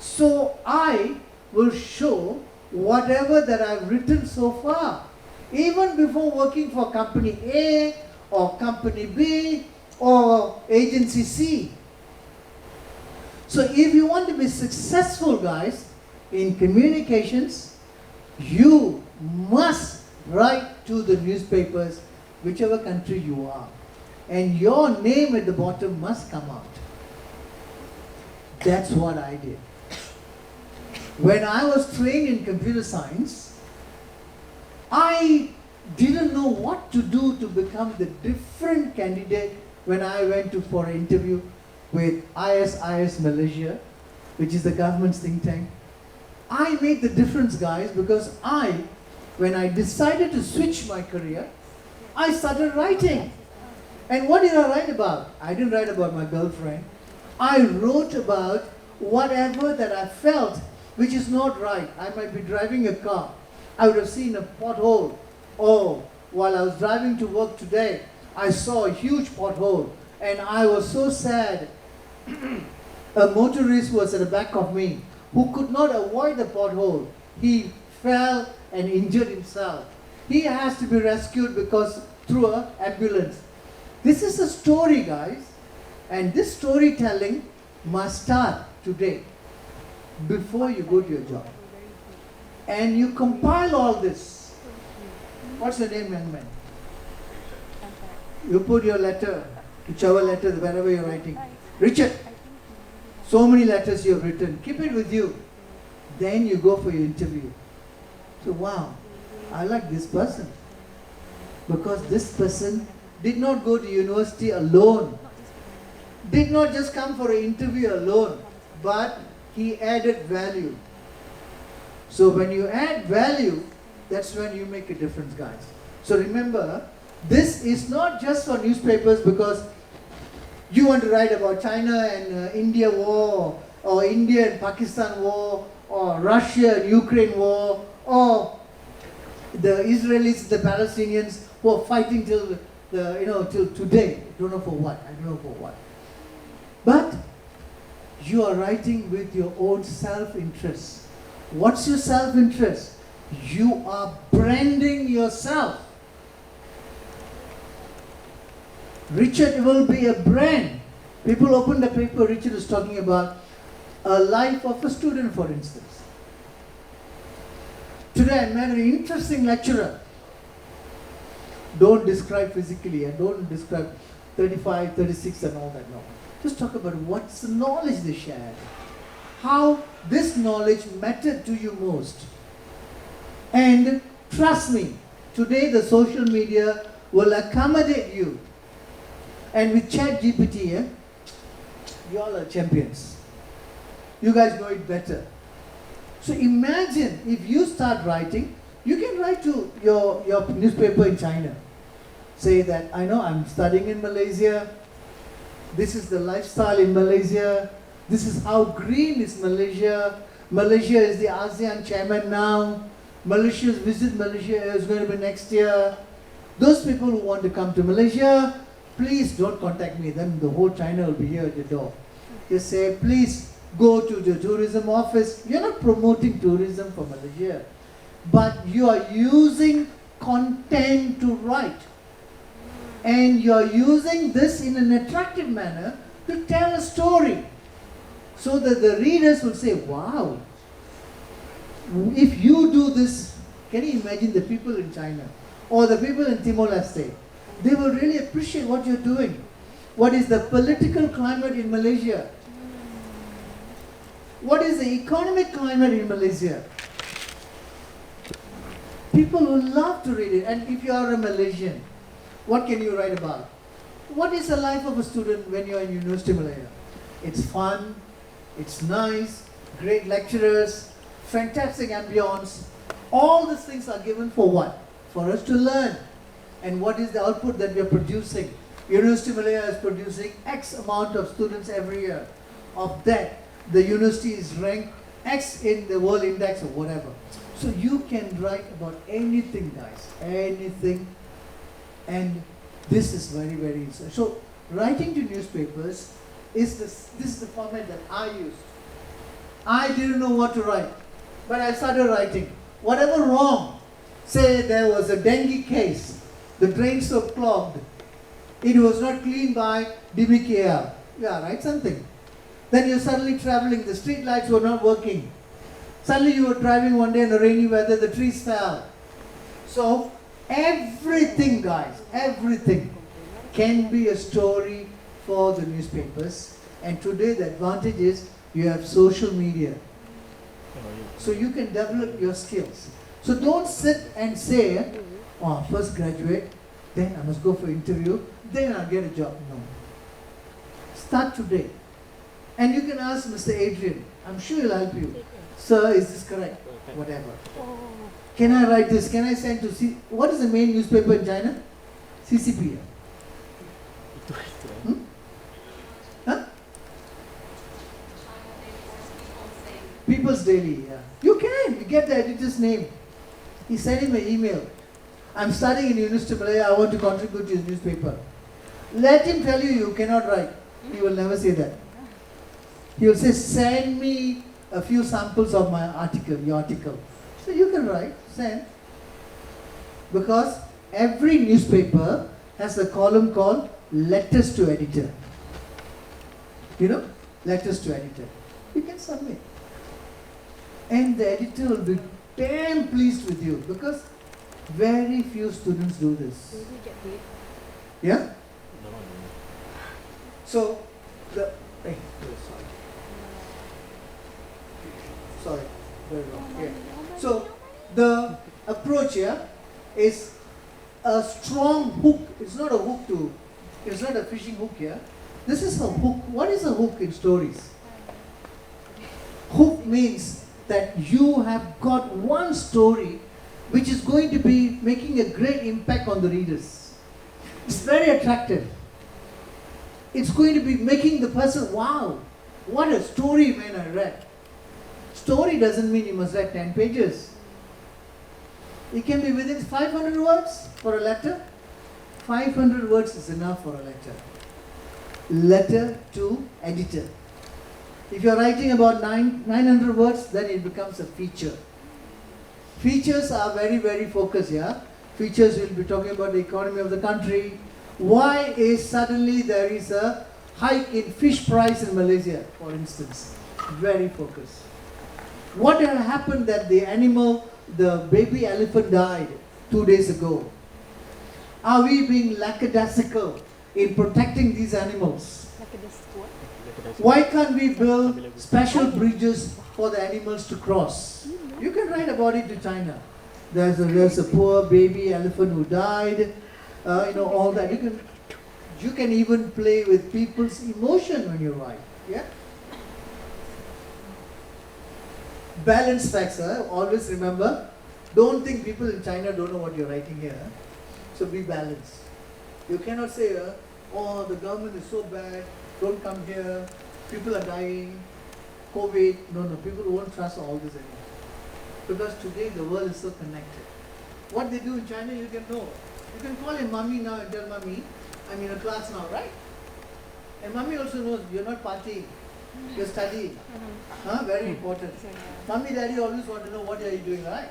So I will show whatever that I've written so far, even before working for company A or company B or agency C. So if you want to be successful, guys, in communications, you must write to the newspapers, whichever country you are, and your name at the bottom must come out. That's what I did. When I was trained in computer science, I didn't know what to do to become the different candidate when I went for an interview with ISIS Malaysia, which is the government's think tank. I made the difference, guys, because when I decided to switch my career, I started writing. And what did I write about? I didn't write about my girlfriend. I wrote about whatever that I felt which is not right. I might be driving a car. I would have seen a pothole. Oh, while I was driving to work today, I saw a huge pothole and I was so sad. A motorist was at the back of me who could not avoid the pothole. He fell and injured himself. He has to be rescued because through an ambulance. This is a story, guys, and this storytelling must start today before you go to your job. And you compile all this. What's your name, young man? You put your letter, whichever letter, wherever you're writing. Richard, so many letters you have written. Keep it with you. Then you go for your interview. So, wow, I like this person. Because this person did not go to university alone. Did not just come for an interview alone. But he added value. So when you add value, that's when you make a difference, guys. So remember, this is not just for newspapers because you want to write about China and India war, or India and Pakistan war, or Russia and Ukraine war, or the Israelis, the Palestinians who are fighting till today. I don't know for what. But you are writing with your own self-interest. What's your self-interest? You are branding yourself. Richard will be a brand. People open the paper, Richard is talking about a life of a student, for instance. Today I met an interesting lecturer. Don't describe physically and don't describe 35, 36 and all that. No. Just talk about what's the knowledge they shared. How this knowledge mattered to you most. And trust me, today the social media will accommodate you. And with ChatGPT, you all are champions. You guys know it better. So imagine if you start writing, you can write to your newspaper in China. Say that, I know I'm studying in Malaysia. This is the lifestyle in Malaysia. This is how green is Malaysia. Malaysia is the ASEAN chairman now. Malaysia's visit Malaysia is going to be next year. Those people who want to come to Malaysia, please don't contact me. Then the whole China will be here at the door. Just say, please go to the tourism office. You're not promoting tourism for Malaysia, but you are using content to write. And you're using this in an attractive manner to tell a story. So that the readers will say, wow, if you do this, can you imagine the people in China or the people in Timor-Leste? They will really appreciate what you're doing. What is the political climate in Malaysia? What is the economic climate in Malaysia? People will love to read it. And if you are a Malaysian, what can you write about? What is the life of a student when you're in University of Malaya? It's fun, it's nice, great lecturers, fantastic ambience. All these things are given for what? For us to learn. And what is the output that we are producing? University of Malaya is producing X amount of students every year. Of that, the university is ranked X in the world index or whatever. So you can write about anything, guys, anything. And this is very, very interesting. So writing to newspapers is this is the format that I used. I didn't know what to write, but I started writing. Whatever wrong, say there was a dengue case, the drains were clogged, it was not cleaned by DBKL. Yeah, write something. Then you're suddenly traveling, the street lights were not working. Suddenly you were driving one day in the rainy weather, the trees fell. So everything, guys, everything can be a story for the newspapers. And today the advantage is you have social media. So you can develop your skills. So don't sit and say, oh, first graduate, then I must go for interview, then I'll get a job. No. Start today. And you can ask Mr. Adrian. I'm sure he'll help you. Sir, is this correct? Whatever. Can I write this? Can I send to what is the main newspaper in China? CCP. Hmm? Huh? People's Daily, yeah. You get the editor's name. He sent him an email. I'm studying in Universiti Malaya, I want to contribute to his newspaper. Let him tell you you cannot write. He will never say that. He will say, send me a few samples of my article, your article. So you can write, send. Because every newspaper has a column called Letters to Editor. You know? Letters to Editor. You can submit. And the editor will be damn pleased with you because very few students do this. Do we get paid? Yeah? So, sorry. Sorry. Very wrong. Yeah. So, the approach here is a strong hook. It's not a hook it's not a fishing hook here. This is a hook. What is a hook in stories? Hook means that you have got one story which is going to be making a great impact on the readers. It's very attractive. It's going to be making the person, wow, what a story, man, I read. Story doesn't mean you must write 10 pages. It can be within 500 words for a letter. 500 words is enough for a letter. Letter to editor. If you're writing about 900 words, then it becomes a feature. Features are very, very focused, yeah? Features will be talking about the economy of the country. Why is suddenly there is a hike in fish price in Malaysia, for instance? Very focused. What had happened that the animal, the baby elephant died 2 days ago? Are we being lackadaisical in protecting these animals? Why can't we build special bridges for the animals to cross? You can write about it to China. There's a poor baby elephant who died, all that. You can even play with people's emotion when you write. Yeah. Balanced facts. Always remember. Don't think people in China don't know what you're writing here. So be balanced. You cannot say, oh, the government is so bad. Don't come here. People are dying. COVID. No. People won't trust all this anymore. Because today the world is so connected. What they do in China, you can know. You can call your mommy now and tell mommy, I'm in a class now, right? And mommy also knows you're not partying. You're studying. Very important. Mommy, daddy always want to know what are you doing, right?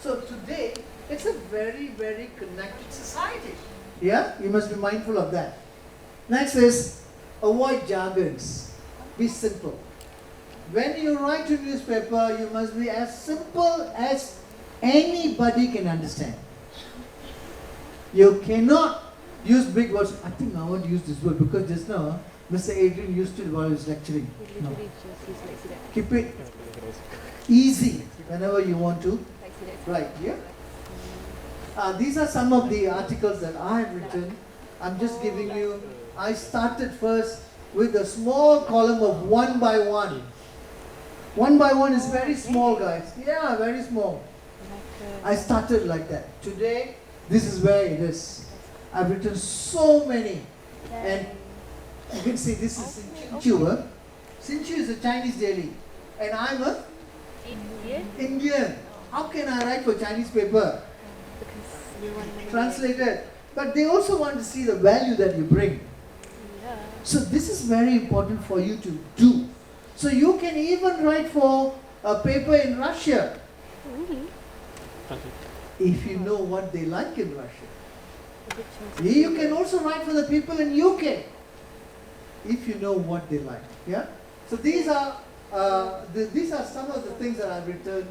So today, it's a very, very connected society. Yeah? You must be mindful of that. Next is, avoid jargons. Be simple. When you write a newspaper, you must be as simple as anybody can understand. You cannot use big words. I think I want to use this word because just now, Mr. Adrian used it while he was lecturing. No. Keep it easy whenever you want to write. Yeah? These are some of the articles that I have written. I'm just giving you. I started first with a small column of 1 by 1. 1 by 1 is very small, guys. Yeah, very small. I started like that. Today, this is where it is. I've written so many. And you can see this is Sinchu. Sinchu is a Chinese daily. And I'm a Indian. How can I write for Chinese paper? Translated. But they also want to see the value that you bring. So this is very important for you to do. So you can even write for a paper in Russia. Really? If you know what they like in Russia. You can also write for the people in UK. If you know what they like. Yeah? So these are some of the things that I've written.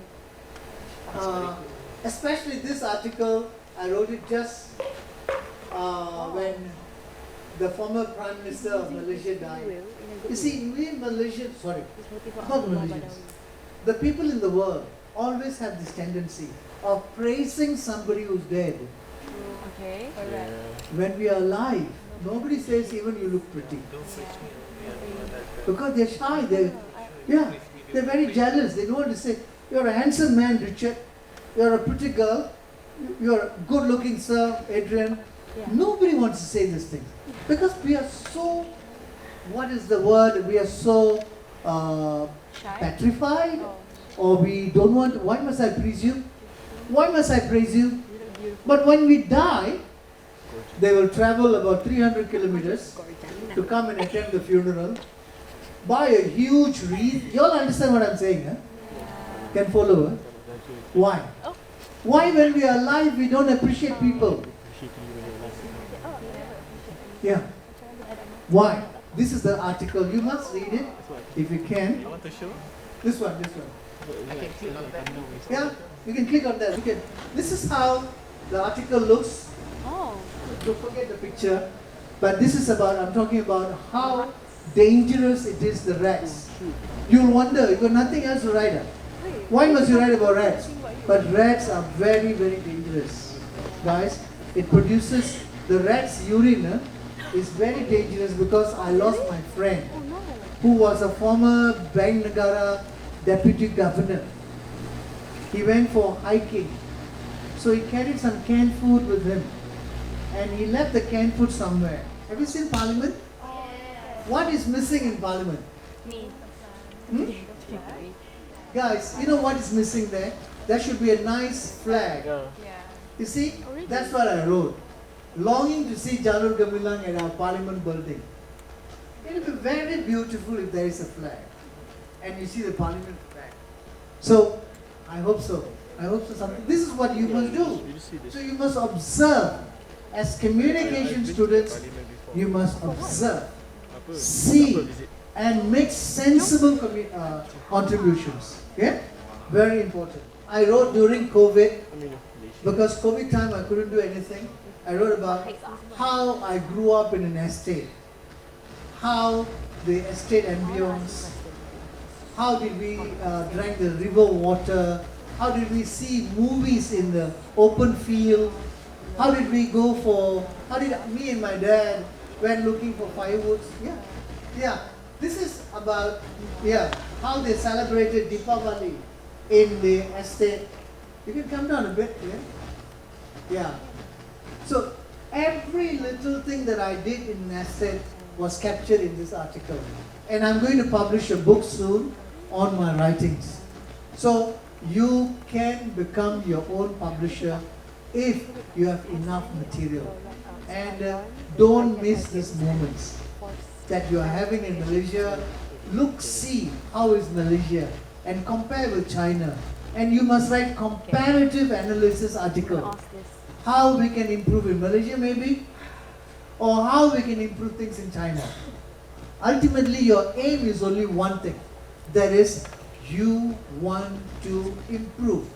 Especially this article, I wrote it just when the former Prime Minister of Malaysia died. You see, we Malaysians, not Malaysians, the people in the world always have this tendency of praising somebody who's dead. Okay. When we are alive, nobody says even you look pretty. Because they're shy, they're very jealous. They don't want to say, you're a handsome man, Richard. You're a pretty girl. You're good looking, sir, Adrian. Yeah. Nobody wants to say these things because we are so, what is the word? We are so Shy? petrified, Oh. or we don't want. Why must I praise you? Why must I praise you? But when we die, they will travel about 300 kilometers to come and attend the funeral, buy a huge wreath. You all understand what I'm saying, huh? Can follow, huh? Why? Why when we are alive we don't appreciate people? Yeah. Why? This is the article. You must read it if you can. You want to show? This one. Yeah, you can click on that. Okay. This is how the article looks. Oh. Don't forget the picture. But this is about, I'm talking about how dangerous it is, the rats. You'll wonder, you've got nothing else to write about. Why must you write about rats? But rats are very, very dangerous. Guys, it produces, the rat's urine is very dangerous because I lost my friend who was a former Bang Nagara deputy governor. He went for hiking. So he carried some canned food with him. And he left the canned food somewhere. Have you seen Parliament? What is missing in Parliament? Me. Hmm? Guys, you know what is missing there? There should be a nice flag. Yeah. You see, that's what I wrote. Longing to see Jalur Gamilang at our Parliament building. It will be very beautiful if there is a flag. And you see the Parliament flag. So, I hope so. I hope so. Something. This is what you must do. So you must observe. As communication students, you must observe, see, and make sensible contributions. Yeah? Very important. I wrote during COVID, because COVID time I couldn't do anything. I wrote about how I grew up in an estate, how the estate ambience, how did we drink the river water, how did we see movies in the open field, how did we go for, how did me and my dad went looking for firewoods. Yeah. This is about, how they celebrated Deepavali in the estate. You can come down a bit, yeah. So every little thing that I did in an estate was captured in this article. And I'm going to publish a book soon on my writings. So you can become your own publisher if you have enough material. And don't miss these moments that you are having in Malaysia. Look, see how is Malaysia and compare with China. And you must write comparative analysis article. How we can improve in Malaysia maybe, or how we can improve things in China. Ultimately your aim is only one thing. That is, you want to improve.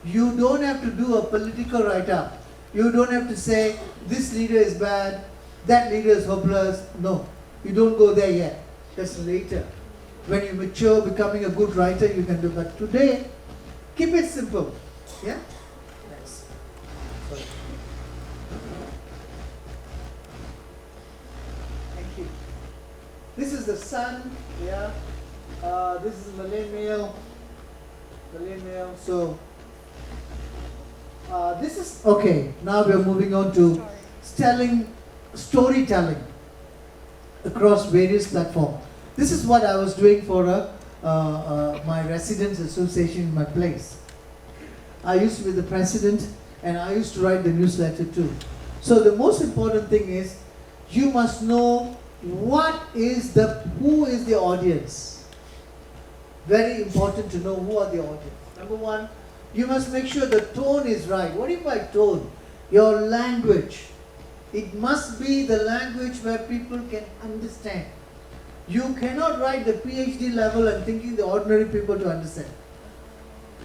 You don't have to do a political write-up. You don't have to say, this leader is bad, that leader is hopeless. No, you don't go there yet. That's later. When you mature, becoming a good writer, you can do that. Today, keep it simple. Yeah? Next. Sorry. Thank you. This is the sun. Yeah. This is Malay Mail. Malay Mail. So, this is, okay, now we are moving on to storytelling across various platforms. This is what I was doing for my residents association in my place. I used to be the president and I used to write the newsletter too. So the most important thing is you must know who is the audience. Very important to know who are the audience. Number one, you must make sure the tone is right. What do you mean by tone? Your language. It must be the language where people can understand. You cannot write the PhD level and thinking the ordinary people to understand.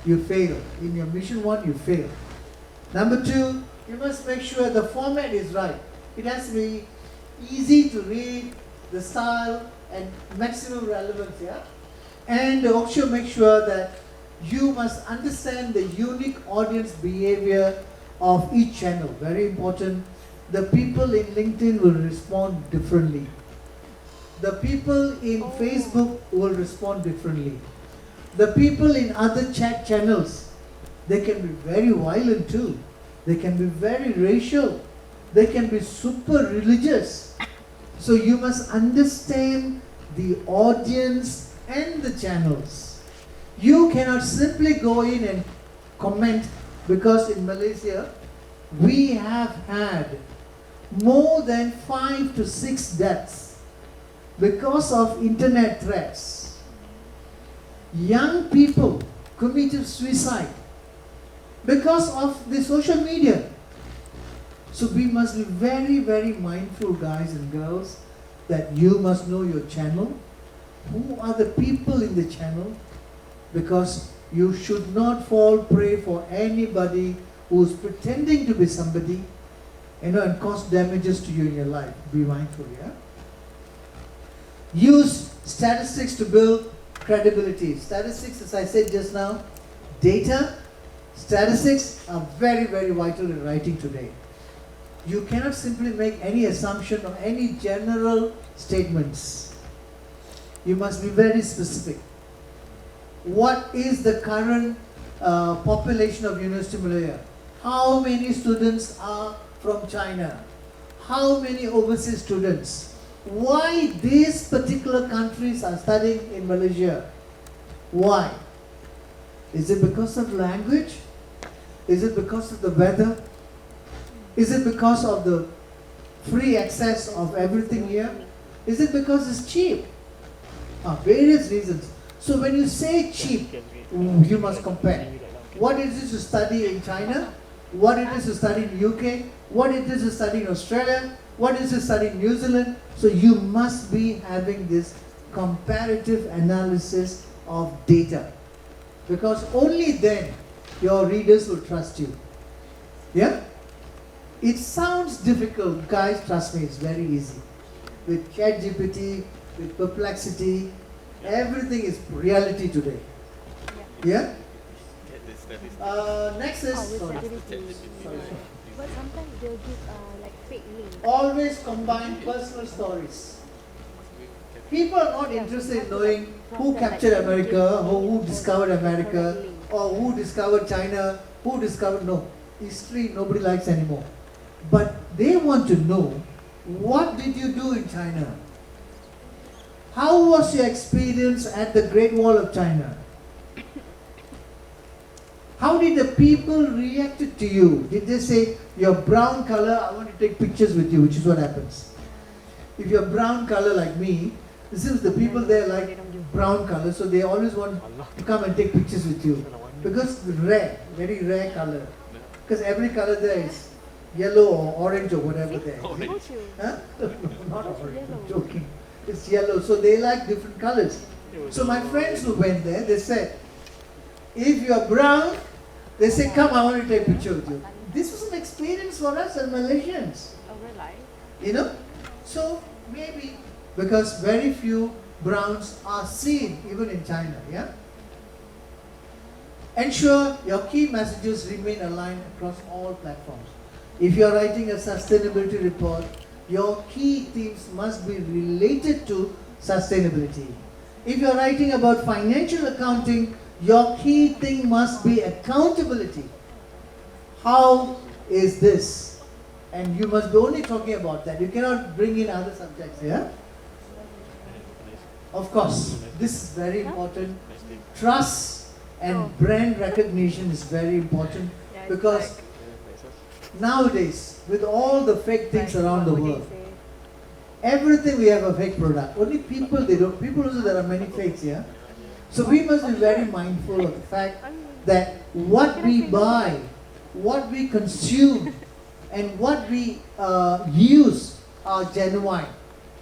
You fail. In your mission one, you fail. Number two, you must make sure the format is right. It has to be easy to read, the style, and maximum relevance, yeah? And also make sure that you must understand the unique audience behavior of each channel. Very important. The people in LinkedIn will respond differently. The people in Facebook will respond differently. The people in other chat channels, they can be very violent too. They can be very racial. They can be super religious. So you must understand the audience and the channels. You cannot simply go in and comment, because in Malaysia we have had more than 5 to 6 deaths because of internet threats. Young people committed suicide because of the social media. So we must be very, very mindful, guys and girls, that you must know your channel. Who are the people in the channel? Because you should not fall prey for anybody who's pretending to be somebody, and cause damages to you in your life. Be mindful, yeah? Use statistics to build credibility. Statistics, as I said just now, data, statistics are very, very vital in writing today. You cannot simply make any assumption or any general statements. You must be very specific. What is the current population of University of Malaya? How many students are from China? How many overseas students? Why these particular countries are studying in Malaysia? Why? Is it because of language? Is it because of the weather? Is it because of the free access of everything here? Is it because it's cheap? Various reasons. So when you say cheap, you must compare. What it is to study in China, what it is to study in UK, what it is to study in Australia, what it is to study in New Zealand. So you must be having this comparative analysis of data, because only then your readers will trust you. Yeah? It sounds difficult, guys, trust me, it's very easy. With ChatGPT, with Perplexity, everything is reality today. Yeah? Next is, sorry. But sometimes they'll give like fake links. Always combine personal stories. People are not interested in knowing who captured America, or who discovered America, or who discovered China, who discovered, no. History nobody likes anymore. But they want to know, what did you do in China? How was your experience at the Great Wall of China? How did the people react to you? Did they say, you're brown color, I want to take pictures with you, which is what happens. If you're brown color like me, this is the people there like brown color, so they always want to come and take pictures with you. Because it's rare, very rare color. Because every color there is yellow or orange or whatever there. Huh? Not orange, I'm joking. It's yellow, so they like different colors. So my friends who went there, they said, if you're brown, they say, come, I want to take a picture with you. This was an experience for us as Malaysians. Oh, really? You know? So maybe because very few browns are seen even in China, yeah? Ensure your key messages remain aligned across all platforms. If you are writing a sustainability report, your key themes must be related to sustainability. If you are writing about financial accounting, your key thing must be accountability. How is this? And you must be only talking about that. You cannot bring in other subjects, yeah? Of course, this is very important. Trust and brand recognition is very important, because nowadays, with all the fake things around the world, everything we have a fake product. Only people, they don't, people also there are many fakes, yeah? So we must be very mindful of the fact that what we buy, what we consume, and what we use are genuine.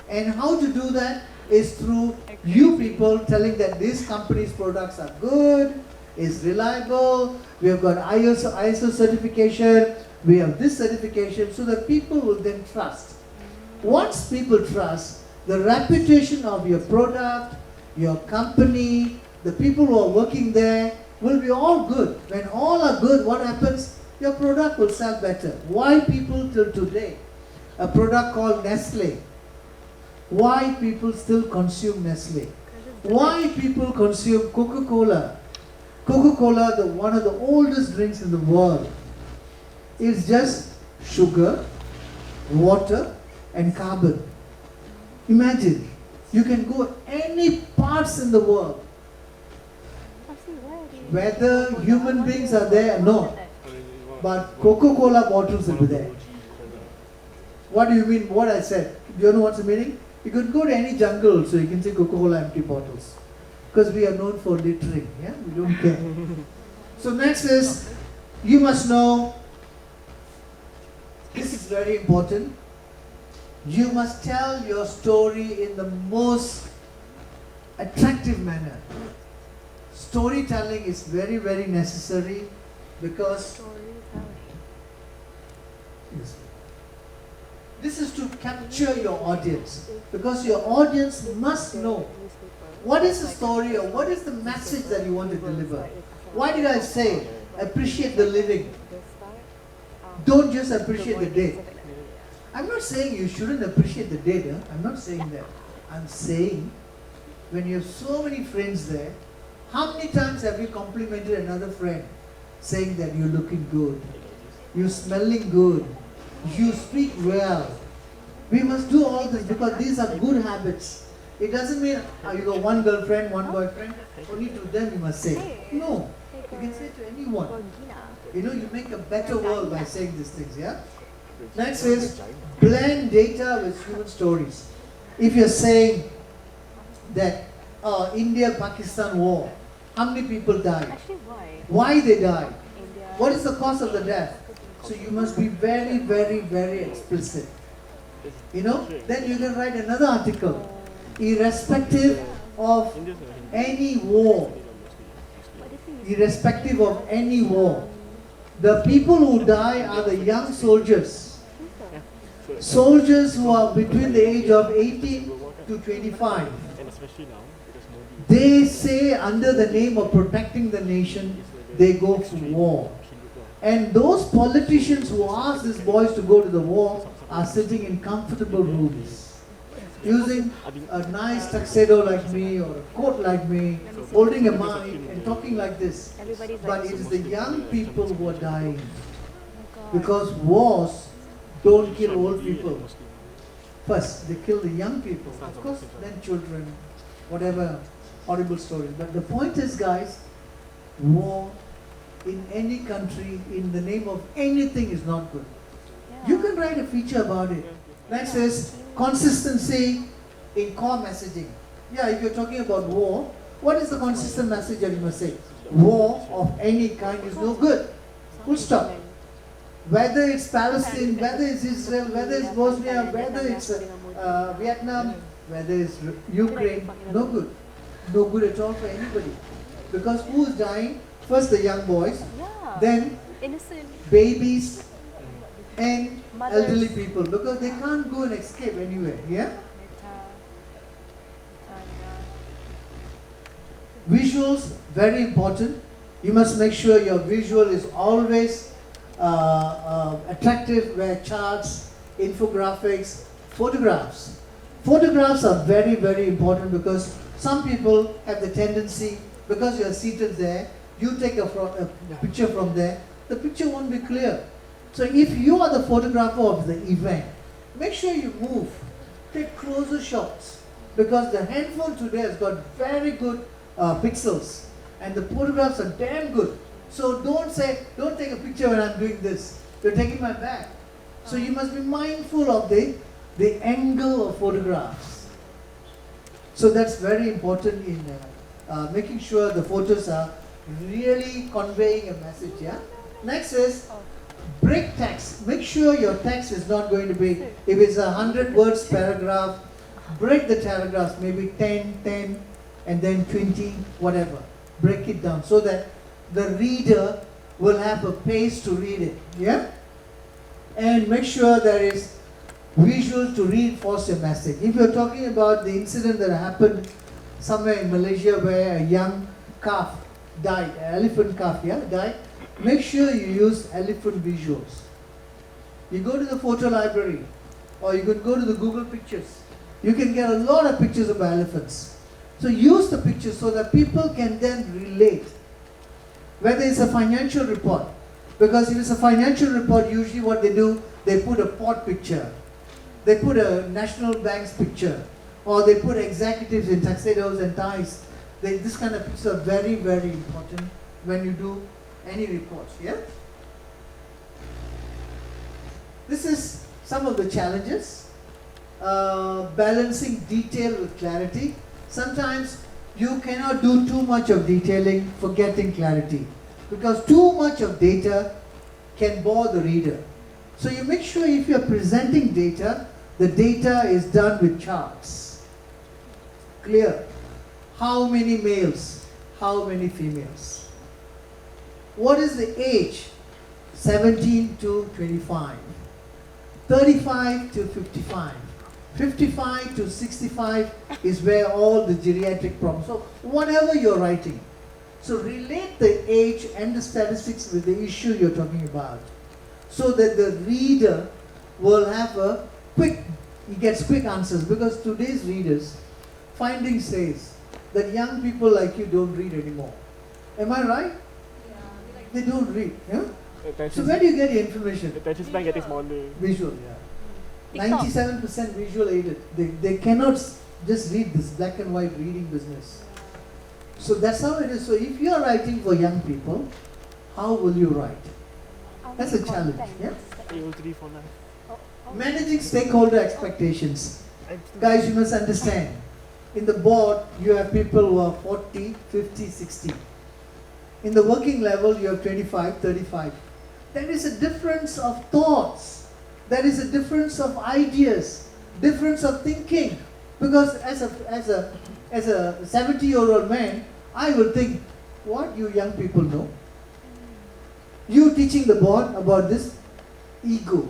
And how to do that is through you people telling that this company's products are good, is reliable, we have got ISO certification, we have this certification, so that people will then trust. Once people trust, the reputation of your product, your company, the people who are working there will be all good. When all are good, what happens? Your product will sell better. Why people till today? A product called Nestle. Why people still consume Nestle? Why people consume Coca-Cola? Coca-Cola, one of the oldest drinks in the world, is just sugar, water, and carbon. Imagine, you can go any parts in the world. Whether human beings are there or not, but Coca-Cola bottles will be there. What do you mean, what I said? Do you know what's the meaning? You could go to any jungle so you can see Coca-Cola empty bottles. Because we are known for littering, yeah? We don't care. So next is, you must know, this is very important, you must tell your story in the most attractive manner. Storytelling is very, very necessary because yes, this is to capture your audience, because your audience must know what is the story or what is the message that you want to deliver. Why did I say appreciate the living? Don't just appreciate the dead. I'm not saying you shouldn't appreciate the dead. Huh? I'm not saying that. I'm saying when you have so many friends there, how many times have you complimented another friend saying that you're looking good, you're smelling good, you speak well? We must do all this because these are good habits. It doesn't mean you got one girlfriend, one boyfriend, only to them you must say. No, you can say to anyone. You know, you make a better world by saying these things, yeah? Next is blend data with human stories. If you're saying that India-Pakistan war, how many people died? Why they died? What is the cause of the death? So you must be very, very, very explicit. You know, then you can write another article. Irrespective of any war, irrespective of any war, the people who die are the young soldiers. Soldiers who are between the age of 18 to 25. They say under the name of protecting the nation, they go to war. And those politicians who ask these boys to go to the war are sitting in comfortable rooms, using a nice tuxedo like me or a coat like me, holding a mic and talking like this. But it is the young people who are dying. Because wars don't kill old people. First, they kill the young people. Of course, then children, whatever horrible stories. But the point is, guys, war in any country in the name of anything is not good. You can write a feature about it. Next is consistency in core messaging. Yeah, if you're talking about war, what is the consistent message that you must say? War of any kind is no good. Full stop. Whether it's Palestine, whether it's Israel, whether it's Bosnia, whether it's Vietnam, whether it's Ukraine, no good. No good at all for anybody. Because who's dying? First the young boys, then babies and elderly people, because they can't go and escape anywhere, yeah? Visuals, very important. You must make sure your visual is always attractive, where charts, infographics, photographs. Photographs are very, very important because some people have the tendency, because you are seated there, you take a picture from there, the picture won't be clear. So if you are the photographer of the event, make sure you move, take closer shots, because the handphone today has got very good pixels and the photographs are damn good. So don't take a picture when I'm doing this, you're taking my back. So you must be mindful of the angle of photographs. So that's very important in making sure the photos are really conveying a message, yeah? Next is break text. Make sure your text is not going to be, if it's 100 words paragraph, break the paragraphs, maybe 10, 10, and then 20, whatever. Break it down so that the reader will have a pace to read it, yeah? And make sure there is visual to reinforce your message. If you're talking about the incident that happened somewhere in Malaysia where a young calf died, an elephant calf, yeah, died, make sure you use elephant visuals. You go to the photo library, or you can go to the Google Pictures. You can get a lot of pictures of elephants. So use the pictures so that people can then relate. Whether it's a financial report, Because if it's a financial report, usually what they do, they put a pot picture. They put a national bank's picture. Or they put executives in tuxedos and ties. This kind of pictures are very, very important when you do any reports, yeah? This is some of the challenges. Balancing detail with clarity. Sometimes you cannot do too much of detailing, forgetting clarity. Because too much of data can bore the reader. So you make sure if you're presenting data, the data is done with charts. Clear. How many males? How many females? What is the age? 17 to 25. 35 to 55. 55 to 65 is where all the geriatric problems. So whatever you're writing. So relate the age and the statistics with the issue you're talking about. So that the reader will have he gets quick answers. Because today's readers, finding says that young people like you don't read anymore. Am I right? Yeah. They don't read. Yeah? So Attention, where do you get the information? attention span getting smaller. Visual, yeah. TikTok. 97% visual aided. They cannot just read this black and white reading business. So that's how it is. So if you are writing for young people, how will you write? That's a challenge. Yeah? AO3 for life. Managing stakeholder expectations. Guys, you must understand. In the board, you have people who are 40, 50, 60. In the working level, you have 25, 35. There is a difference of thoughts. There is a difference of ideas, difference of thinking. Because as a 70-year-old man, I will think, what you young people know? You teaching the board about this ego.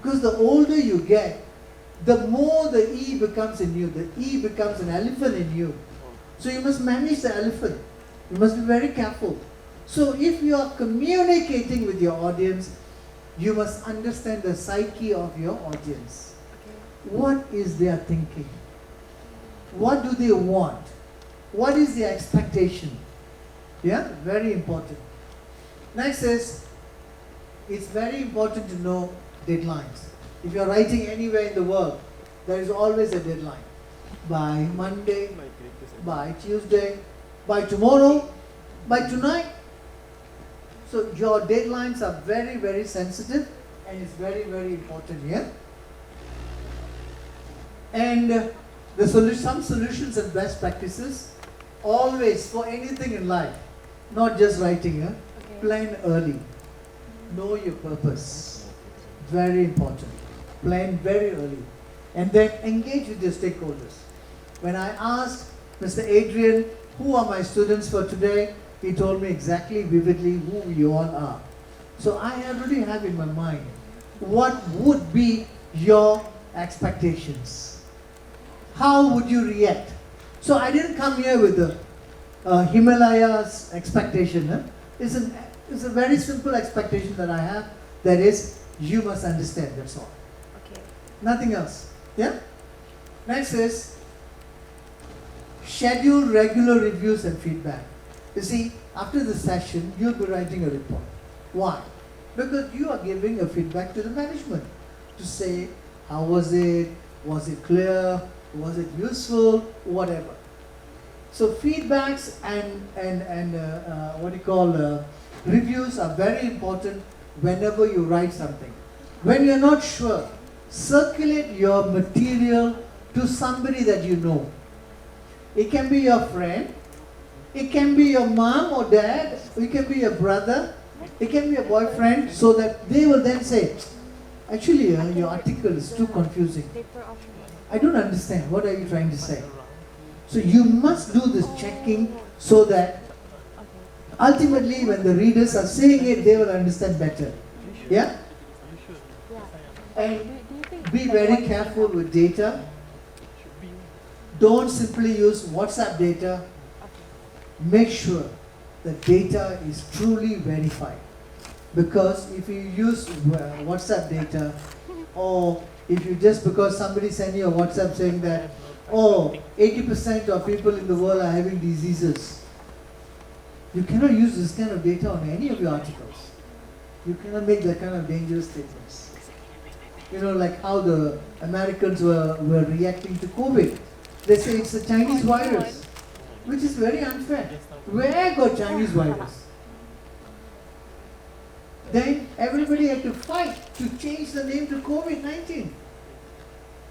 Because the older you get, the more the E becomes in you. The E becomes an elephant in you. So you must manage the elephant. You must be very careful. So if you are communicating with your audience, you must understand the psyche of your audience. What is their thinking? What do they want? What is their expectation? Yeah, very important. Next is, it's very important to know deadlines. If you're writing anywhere in the world, there is always a deadline. By Monday, by Tuesday, by tomorrow, by tonight. So your deadlines are very, very sensitive and it's very, very important here. And some solutions and best practices, always for anything in life, not just writing, plan early. Know your purpose. Very important. Plan very early. And then engage with your stakeholders. When I asked Mr. Adrian, who are my students for today? He told me exactly, vividly, who you all are. So I already have in my mind, what would be your expectations? How would you react? So I didn't come here with the Himalayas expectation. It's a very simple expectation that I have. That is, you must understand, that's all. Okay. Nothing else. Yeah? Next is, schedule regular reviews and feedback. You see, after the session, you'll be writing a report. Why? Because you are giving a feedback to the management to say, how was it clear, was it useful, whatever. So feedbacks and reviews are very important whenever you write something. When you're not sure, circulate your material to somebody that you know. It can be your friend, it can be your mom or dad, it can be your brother, it can be a boyfriend, so that they will then say, actually your article is too confusing. I don't understand, what are you trying to say? So you must do this checking so that ultimately when the readers are seeing it, they will understand better. Yeah? And be very careful with data. Don't simply use WhatsApp data. Make sure the data is truly verified. Because if you use WhatsApp data, or if you just because somebody sent you a WhatsApp saying that, 80% of people in the world are having diseases. You cannot use this kind of data on any of your articles. You cannot make that kind of dangerous statements. You know, like how the Americans were reacting to COVID. They say it's a Chinese virus, which is very unfair. Where got Chinese virus? Then everybody had to fight to change the name to COVID-19.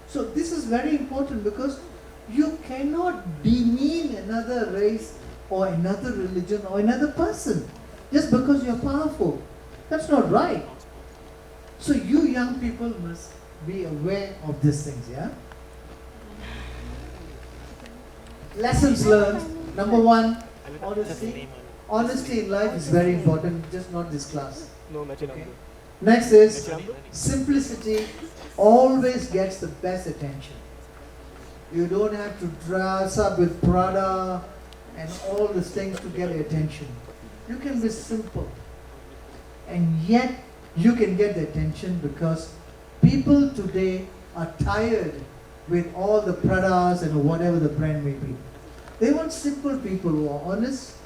So this is very important because you cannot demean another race or another religion or another person just because you're powerful. That's not right. So you young people must be aware of these things, yeah? Lessons learned. Number one, honesty. Honesty in life is very important, just not this class. No, matching Okay. number. Next is simplicity always gets the best attention. You don't have to dress up with Prada and all these things to get attention. You can be simple. And yet you can get the attention because people today are tired with all the Pradas and whatever the brand may be. They want simple people who are honest,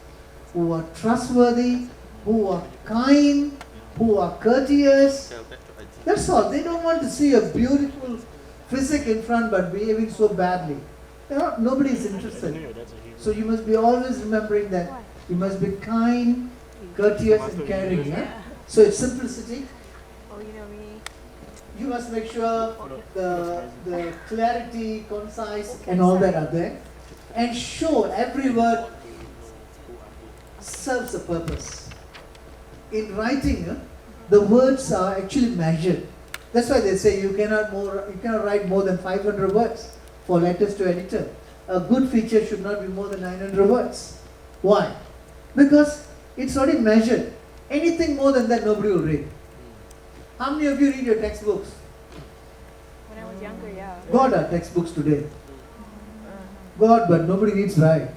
who are trustworthy, who are kind, who are courteous. That's all. They don't want to see a beautiful physique in front but behaving so badly. Nobody is interested. So you must be always remembering that you must be kind, courteous and caring. Yeah? So it's simplicity. Oh, you know me. You must make sure the clarity, concise and all that are there. And show every word serves a purpose. In writing, the words are actually measured. That's why they say you cannot write more than 500 words for letters to editor. A good feature should not be more than 900 words. Why? Because it's already measured. Anything more than that, nobody will read. How many of you read your textbooks? When I was younger, yeah. God are textbooks today. God, but nobody reads right.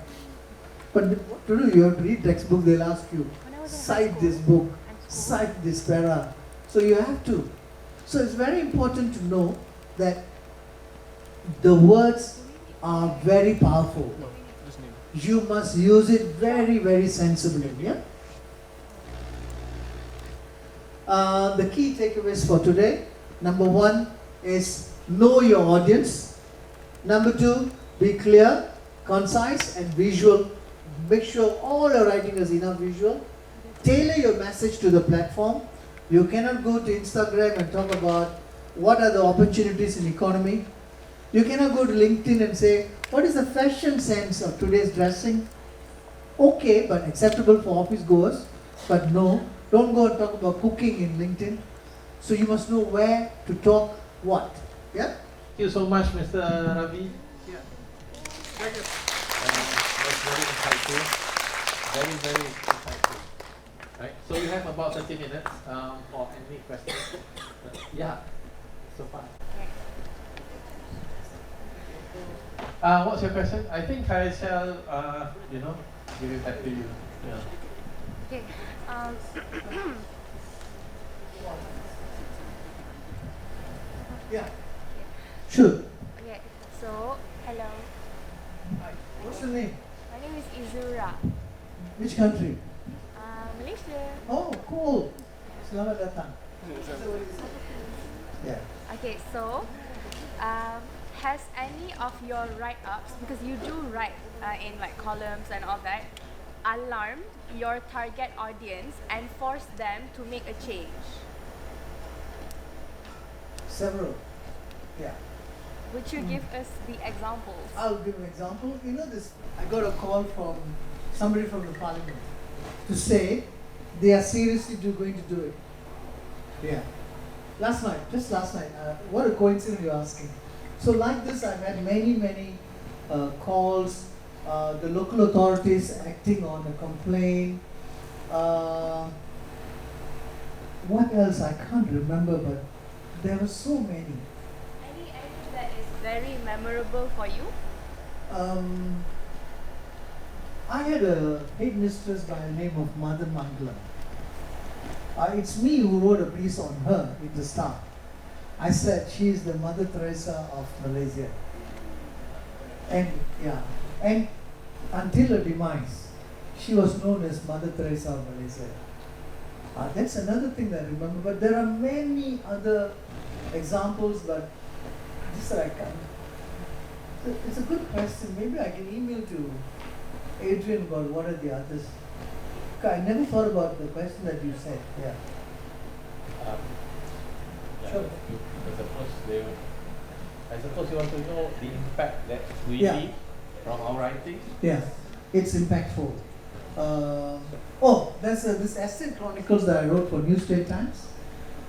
But today you have to read textbook, they'll ask you, When I was in high cite school this book, and school. cite this para. So you have to. So it's very important to know that the words are very powerful. You must use it very, very sensibly. Yeah? The key takeaways for today. Number one is know your audience. Number two, be clear, concise and visual. Make sure all your writing is enough visual. Tailor your message to the platform. You cannot go to Instagram and talk about what are the opportunities in economy. You cannot go to LinkedIn and say, what is the fashion sense of today's dressing? Okay, but acceptable for office goers. But no, don't go and talk about cooking in LinkedIn. So you must know where to talk what. Yeah? Thank you so much, Mr. Ravi. Yeah. That's very insightful. Very, very insightful. Right. So you have about 30 minutes for any questions. Yeah. So far. What's your question? I think I shall, give it back to you. Yeah. Okay. Yeah. Sure. Okay. So, hello. Hi. What's your name? My name is Izura. Which country? Malaysia. Oh, cool. Selamat datang. Yeah. Okay. So, has any of your write-ups, because you do write in like columns and all that, alarmed your target audience and forced them to make a change? Several. Yeah. Would you give us the examples? I'll give an example. You know this, I got a call from somebody from the parliament to say they are seriously going to do it. Yeah. Just last night, what a coincidence you're asking. So like this, I've had many calls, the local authorities acting on a complaint. What else? I can't remember, but there were so many. Any that is very memorable for you? I had a headmistress by the name of Mother Mangala. It's me who wrote a piece on her in the Star. I said she is the Mother Teresa of Malaysia. And until her demise, she was known as Mother Teresa of Malaysia. That's another thing that I remember. But there are many other examples, but just that I can't. It's a good question. Maybe I can email to Adrian about what are the others. I never thought about the question that you said. Yeah. Sure. I suppose you want to know the impact that we leave from our writing. Yeah, it's impactful. That's this Estate Chronicles that I wrote for New State Times.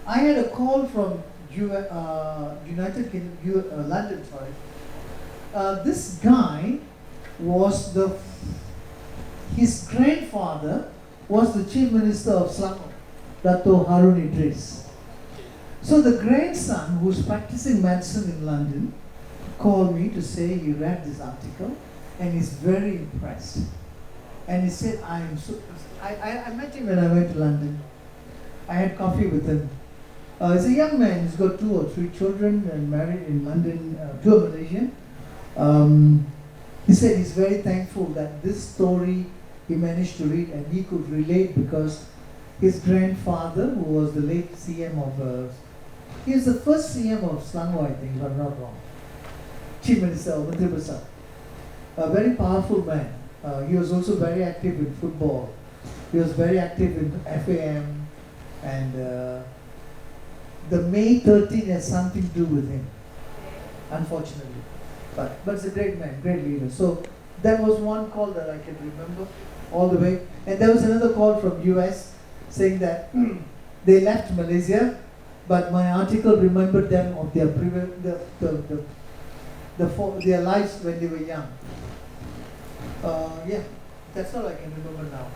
I had a call from United Kingdom, London, sorry. This guy was his grandfather was the Chief Minister of Selangor, Dato Harun Idris. So the grandson, who's practicing medicine in London, called me to say he read this article and he's very impressed. And he said, I met him when I went to London. I had coffee with him. He's a young man, he's got 2 or 3 children and married in London, 2 are Malaysian. He said he's very thankful that this story he managed to read and he could relate because his grandfather, who was the late CM of, he was the first CM of Selangor, I think, if I'm not wrong. Chief Minister of Menteri Besar. A very powerful man. He was also very active in football. He was very active in FAM, and the May 13 has something to do with him, unfortunately. But it's a great man, great leader. So that was one call that I can remember all the way. And there was another call from US saying that they left Malaysia, but my article remembered them of their their lives when they were young. Yeah, that's all I can remember now.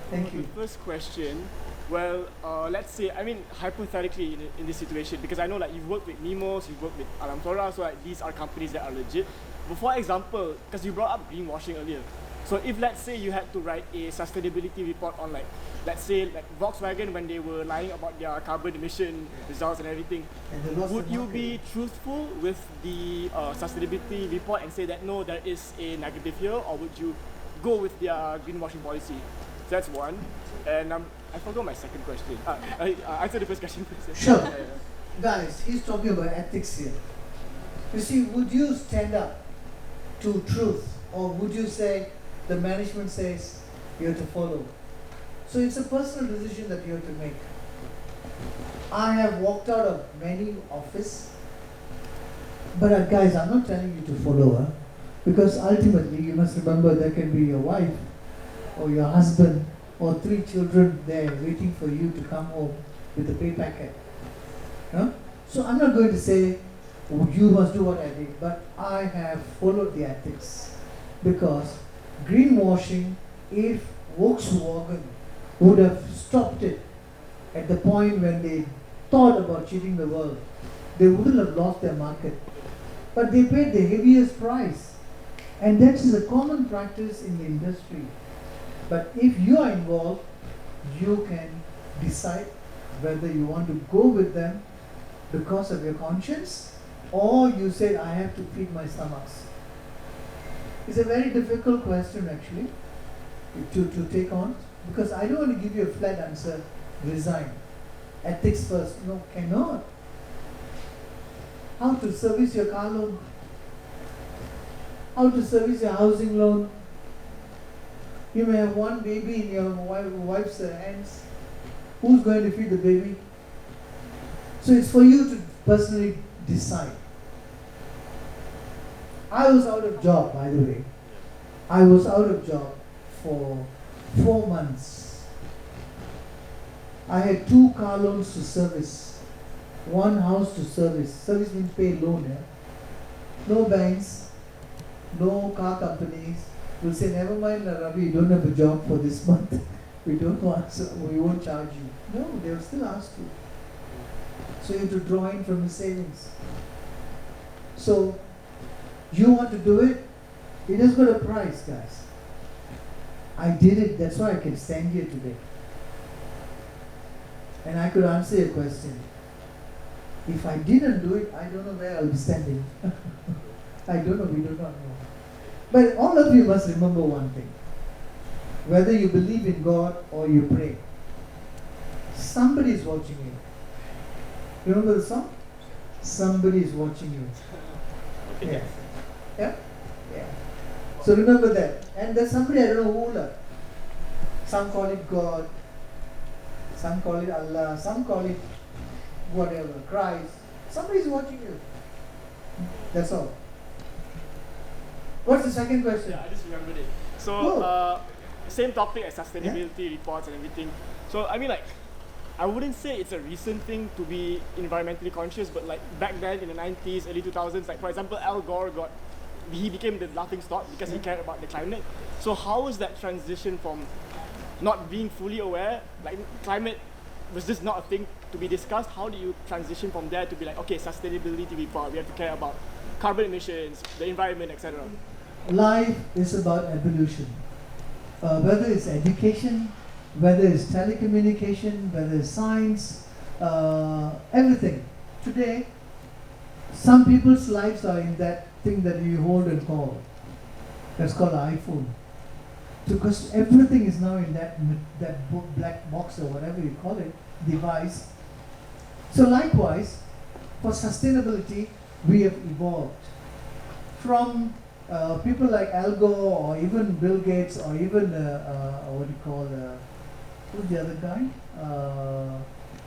Thank you. First question. Well, let's say, I mean, hypothetically in this situation, because I know like you've worked with Nemos, you've worked with Alam Tora, so like these are companies that are legit. But for example, because you brought up greenwashing earlier, so if let's say you had to write a sustainability report on like, let's say like Volkswagen when they were lying about their carbon emission results and everything, would you be truthful with the sustainability report and say that no, there is a negative here, or would you go with their greenwashing policy? So that's one. And I forgot my second question. I answered the first question first. Sure. Guys, he's talking about ethics here. You see, would you stand up to truth, or would you say the management says you have to follow? So it's a personal decision that you have to make. I have walked out of many offices, but guys, I'm not telling you to follow her, because ultimately you must remember there can be your wife or your husband or 3 children there waiting for you to come home with a pay packet. Huh? So I'm not going to say, oh, you must do what I did, but I have followed the ethics, because greenwashing, if Volkswagen would have stopped it at the point when they thought about cheating the world, they wouldn't have lost their market. But they paid the heaviest price. And that is a common practice in the industry. But if you are involved, you can decide whether you want to go with them because of your conscience, or you say, I have to feed my stomachs. It's a very difficult question actually to take on, because I don't want to give you a flat answer, resign. Ethics first. No, cannot. How to service your car loan? How to service your housing loan? You may have one baby in your wife's hands. Who's going to feed the baby? So it's for you to personally decide. I was out of job, by the way. I was out of job for 4 months. I had 2 car loans to service, 1 house to service. Service means pay loan, yeah? No banks, no car companies will say, never mind, Ravi, you don't have a job for this month. We won't charge you. No, they will still ask you. So you have to draw in from the savings. So you want to do it? It has got a price, guys. I did it, that's why I can stand here today. And I could answer your question. If I didn't do it, I don't know where I'll be standing. I don't know, we do not know. But all of you must remember one thing. Whether you believe in God or you pray, Somebody is watching you. Remember the song? Somebody is watching you. Yeah. Yeah? Yeah. So remember that. And there's somebody, I don't know who, like, some call it God, some call it Allah, some call it whatever, Christ. Somebody's watching you. That's all. What's the second question? Yeah, I just remembered it. So, Oh. same topic as sustainability reports and everything. So, I mean, like, I wouldn't say it's a recent thing to be environmentally conscious, but like back then in the 90s, early 2000s, like for example, Al Gore he became the laughing stock because he cared about the climate. So how was that transition from not being fully aware, like climate was just not a thing to be discussed? How do you transition from there to be like, okay, sustainability report, we have to care about carbon emissions, the environment, etc.? Life is about evolution. Whether it's education, whether it's telecommunication, whether it's science, everything. Today, some people's lives are in that thing that you hold and call. That's called an iPhone. Because everything is now in that black box or whatever you call it, device. So likewise, for sustainability, we have evolved. From people like Al Gore or even Bill Gates or even, what do you call, who's the other guy?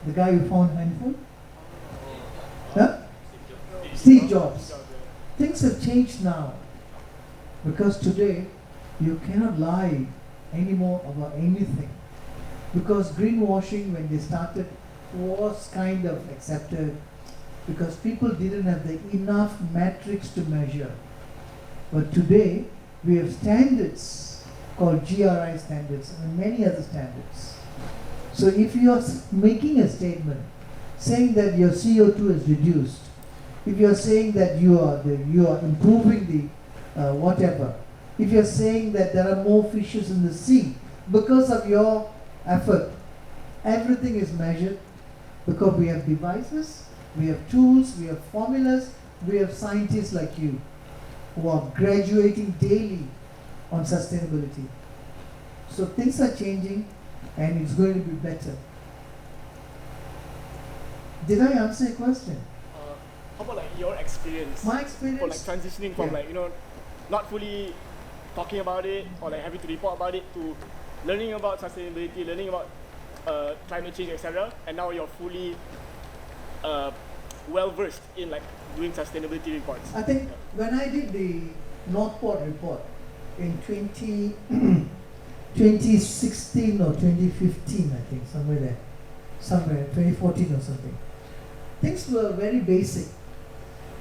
The guy who found handphone? Huh? Steve Jobs. Things have changed now. Because today, you cannot lie anymore about anything. Because greenwashing, when they started, was kind of accepted because people didn't have the enough metrics to measure. But today, we have standards called GRI standards and many other standards. So if you are making a statement saying that your CO2 is reduced, if you are saying that you are improving the whatever, if you are saying that there are more fishes in the sea because of your effort, everything is measured because we have devices, we have tools, we have formulas, we have scientists like you who are graduating daily on sustainability. So things are changing and it's going to be better. Did I answer your question? How about like your experience? My experience? For like transitioning from like, not fully talking about it or like having to report about it to learning about sustainability, learning about climate change, etc. And now you're fully well versed in like doing sustainability reports. I think when I did the Northport report in 2016 or 2015, I think, somewhere 2014 or something, things were very basic.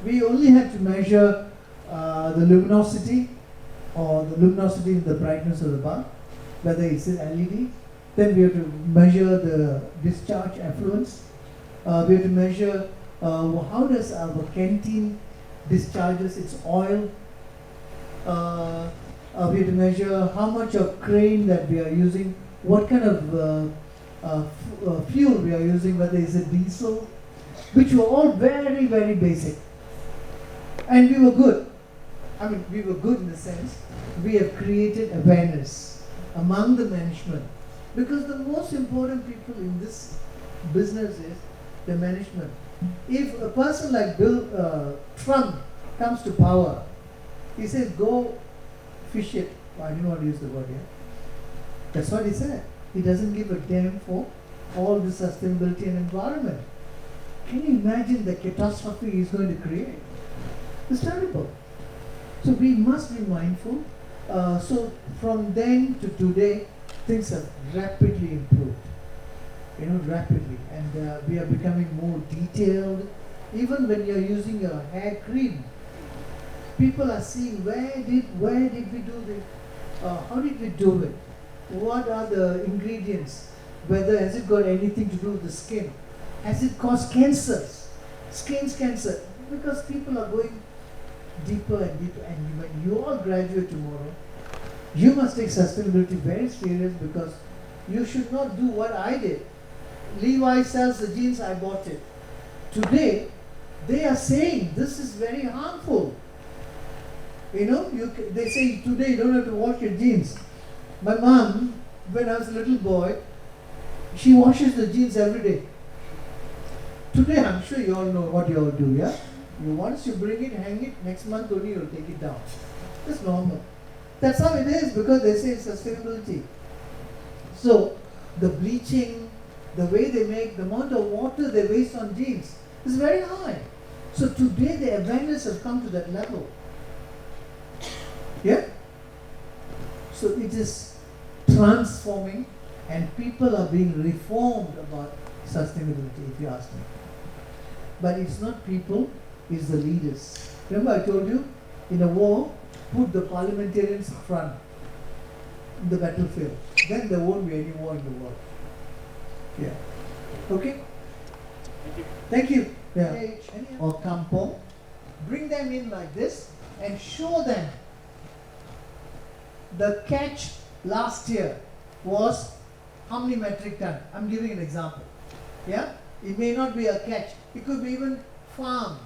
We only had to measure the luminosity or the luminosity in the brightness of the bulb, whether it's an LED. Then we have to measure the discharge effluence. We have to measure how does our canteen discharges its oil. We have to measure how much of crane that we are using, what kind of fuel we are using, whether it's a diesel, which were all very, very basic. And we were good. I mean, we were good in the sense we have created awareness among the management. Because the most important people in this business is the management. If a person like Trump comes to power, he says, go fish it. I didn't want to use the word here. That's what he said. He doesn't give a damn for all the sustainability and environment. Can you imagine the catastrophe he's going to create? It's terrible. So we must be mindful. So from then to today, things have rapidly improved. Rapidly. And we are becoming more detailed. Even when you're using your hair cream, people are seeing where did we do this? How did we do it? What are the ingredients? Whether has it got anything to do with the skin? Has it caused cancers? Skin cancer? Because people are going deeper and deeper. And when you all graduate tomorrow, you must take sustainability very serious because you should not do what I did. Levi sells the jeans, I bought it. Today, they are saying this is very harmful. They say today you don't have to wash your jeans. My mom, when I was a little boy, She washes the jeans every day. Today, I'm sure you all know what you all do, yeah? Once you bring it, hang it, next month only you'll take it down. That's normal. That's how it is because they say sustainability. So, the bleaching, the way they make, the amount of water they waste on jeans is very high. So today the awareness has come to that level. Yeah? So it is transforming and people are being reformed about sustainability, if you ask me. But it's not people, it's the leaders. Remember I told you, in a war, put the parliamentarians front in the battlefield. Then there won't be any war in the world. Yeah. Okay? Thank you. Yeah. Or kampong. Bring them in like this and show them the catch last year was how many metric ton? I'm giving an example. Yeah? It may not be a catch. It could be even farm.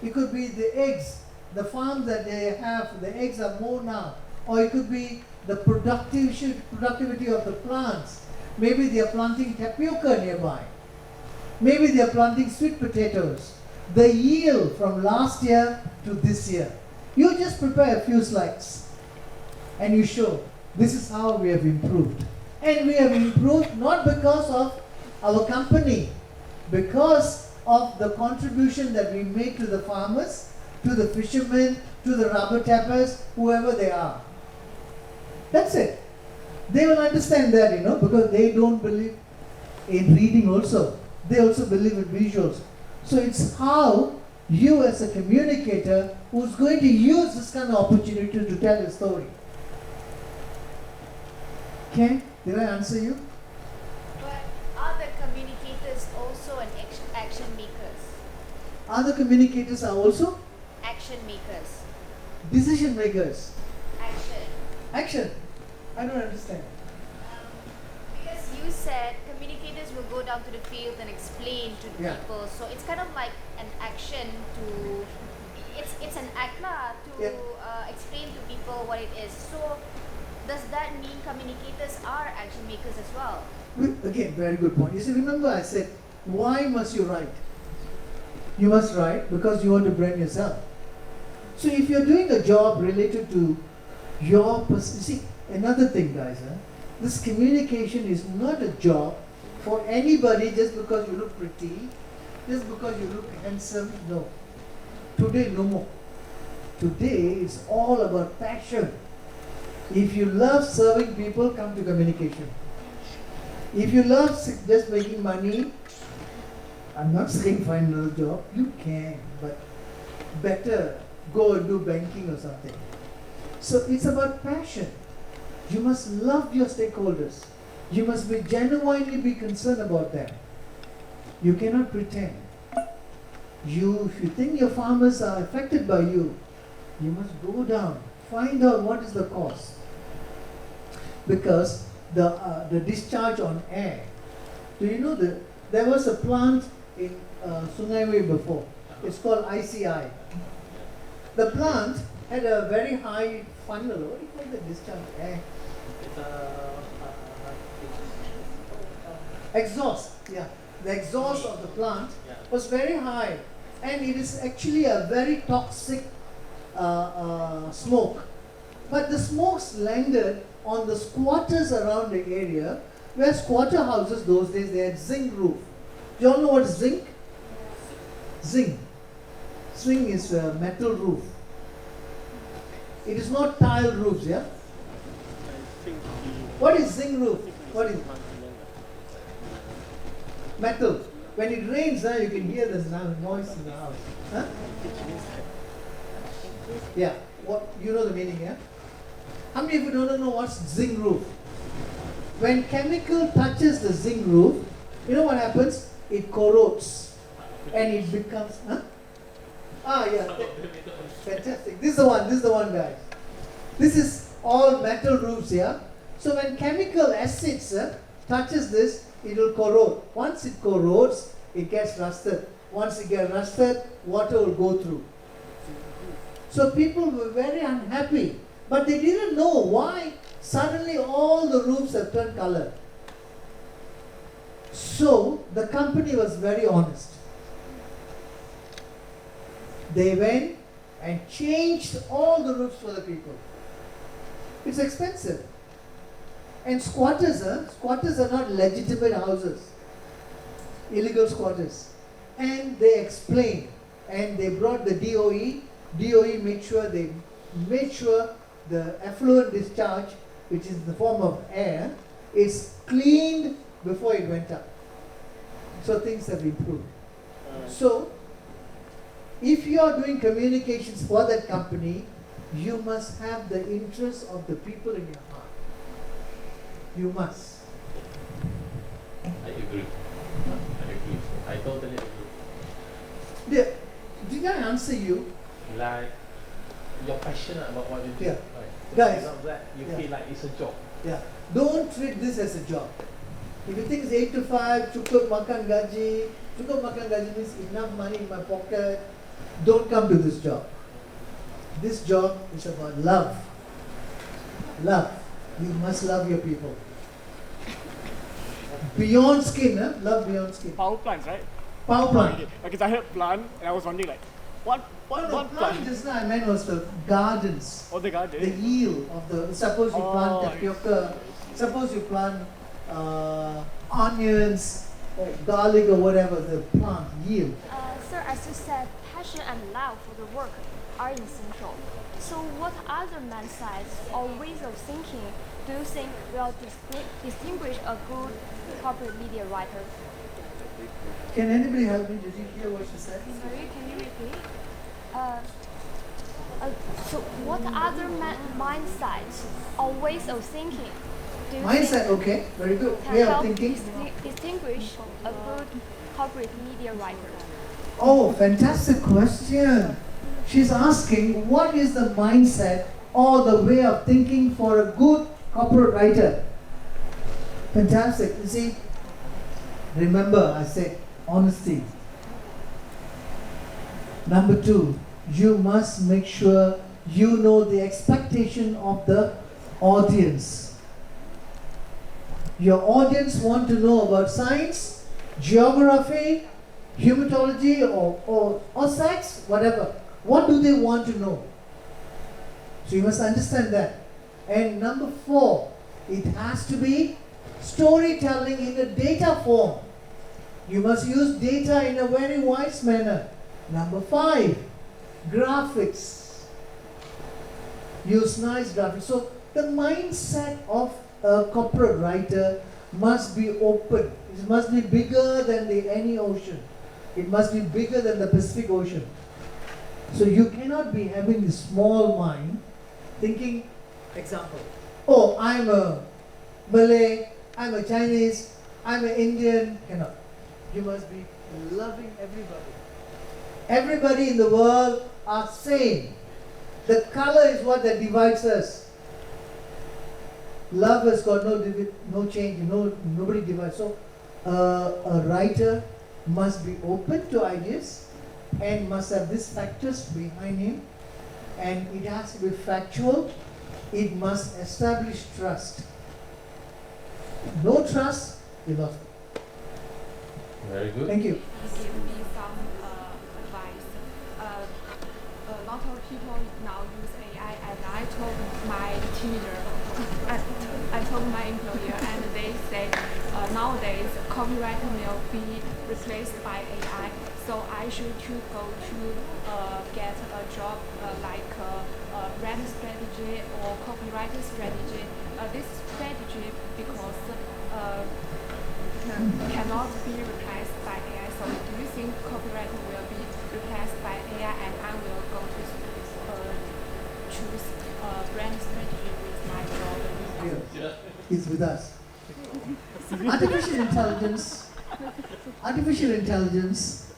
It could be the eggs. The farm that they have, the eggs are more now. Or it could be the productivity of the plants. Maybe they are planting tapioca nearby. Maybe they are planting sweet potatoes. The yield from last year to this year. You just prepare a few slides and you show this is how we have improved. And we have improved not because of our company, because of the contribution that we make to the farmers, to the fishermen, to the rubber tappers, whoever they are. That's it. They will understand that, because they don't believe in reading also. They also believe in visuals. So it's how you as a communicator who's going to use this kind of opportunity to tell a story. Okay? Did I answer you? But are the communicators also an action makers? Other communicators are also Action makers. decision makers. Action. Action. I don't understand. Because you said communicators will go down to the field and explain to the Yeah. people. So it's kind of like an action to, it's an act lah to Yeah. explain to people what it is. So does that mean communicators are action makers as well? Again, very good point. You see, remember I said, why must you write? You must write because you want to brand yourself. So if you're doing a job related to your see, another thing, guys, this communication is not a job for anybody just because you look pretty, just because you look handsome. No. Today, no more. Today, it's all about passion. If you love serving people, come to communication. If you love just making money, I'm not saying find another job, you can, but better go and do banking or something. So it's about passion. You must love your stakeholders. You must be genuinely be concerned about them. You cannot pretend. If you think your farmers are affected by you, you must go down, find out what is the cause. Because the discharge on air. Do you know that there was a plant in Sungai Way before? It's called ICI. The plant had a very high funnel. What do you call the discharge air? Exhaust. Yeah, the exhaust of the plant was very high, and it is actually a very toxic smoke. But the smokes landed on the squatters around the area, where squatter houses those days they had zinc roof. Do you all know what is zinc? Zinc. Zinc is a metal roof. It is not tile roofs, yeah? What is zinc roof? What is it? Metal. When it rains, you can hear the noise in the house. Huh? Yeah. What you know the meaning, yeah? How many of you don't know what's zinc roof? When chemical touches the zinc roof, you know what happens? It corrodes and it becomes, fantastic. This is the one, guys. This is all metal roofs, yeah? So when chemical acids touches this, it will corrode. Once it corrodes, it gets rusted. Once it gets rusted, water will go through. So people were very unhappy, but they didn't know why suddenly all the roofs have turned color. So the company was very honest. They went and changed all the roofs for the people. It's expensive. And squatters are not legitimate houses. Illegal squatters. And they explained, and they brought the DOE. DOE made sure the effluent discharge, which is in the form of air, is cleaned before it went up. So things have improved. So, if you are doing communications for that company, you must have the interest of the people in your heart. You must. I agree. I totally agree. Did I answer you? Like, you're passionate about what you do. Yeah. Right. So Guys. without that, you Yeah. feel like it's a job. Yeah. Don't treat this as a job. If you think it's 8 to 5, cukup makan gaji means enough money in my pocket, don't come to this job. This job is about love. Love. You must love your people. Beyond skin, love beyond skin. Power plants, right? Power plant. Because I heard plant and I was wondering like, what Plant plant? just now I meant was the gardens. Oh, the garden. The yield of the, suppose you plant Oh, tapioca, suppose you plant onions, or garlic or whatever, the plant yield. Sir, as you said, passion and love for the work are essential. So what other mindsets or ways of thinking do you think will distinguish a good corporate media writer? Can anybody help me? Did you hear what she said? Sorry, can you repeat? So what other mindsets or ways of thinking do you Mindset, think okay, very good. can Way of help thinking. distinguish a good corporate media writer? Oh, fantastic question. She's asking what is the mindset or the way of thinking for a good corporate writer. Fantastic. You see, remember I said honesty. Number 2, you must make sure you know the expectation of the audience. Your audience want to know about science, geography, hematology or sex, whatever. What do they want to know? So you must understand that. And number 4, it has to be storytelling in a data form. You must use data in a very wise manner. Number 5, graphics. Use nice graphics. So the mindset of a corporate writer must be open. It must be bigger than any ocean. It must be bigger than the Pacific Ocean. So you cannot be having this small mind, thinking, example, oh, I'm a Malay, I'm a Chinese, I'm an Indian. Cannot. You must be loving everybody. Everybody in the world are same. The color is what that divides us. Love has got no change, nobody divides. So a writer must be open to ideas and must have these factors behind him, and it has to be factual. It must establish trust. No trust, you lost it. Very good. Thank you. Give me some advice. A lot of people now use AI, and I told my teenager, I told my employer, and they say nowadays copywriter will be replaced by AI. So I should to go to get a job like brand strategy or copywriter strategy. This strategy because cannot be replaced by AI. So do you think copywriter will be replaced by AI, and I will go to choose brand strategy with my job? Here. He's with us. Artificial intelligence,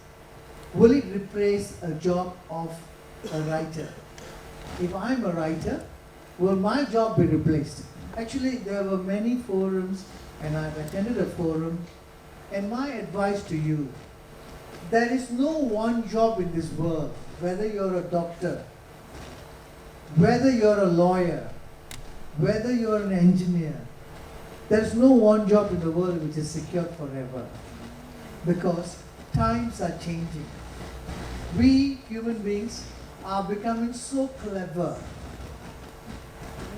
will it replace a job of a writer? If I'm a writer, will my job be replaced? Actually, there were many forums, and I've attended a forum, and my advice to you, there is no one job in this world, whether you're a doctor, whether you're a lawyer, whether you're an engineer, There's no one job in the world which is secured forever, because times are changing. We human beings are becoming so clever.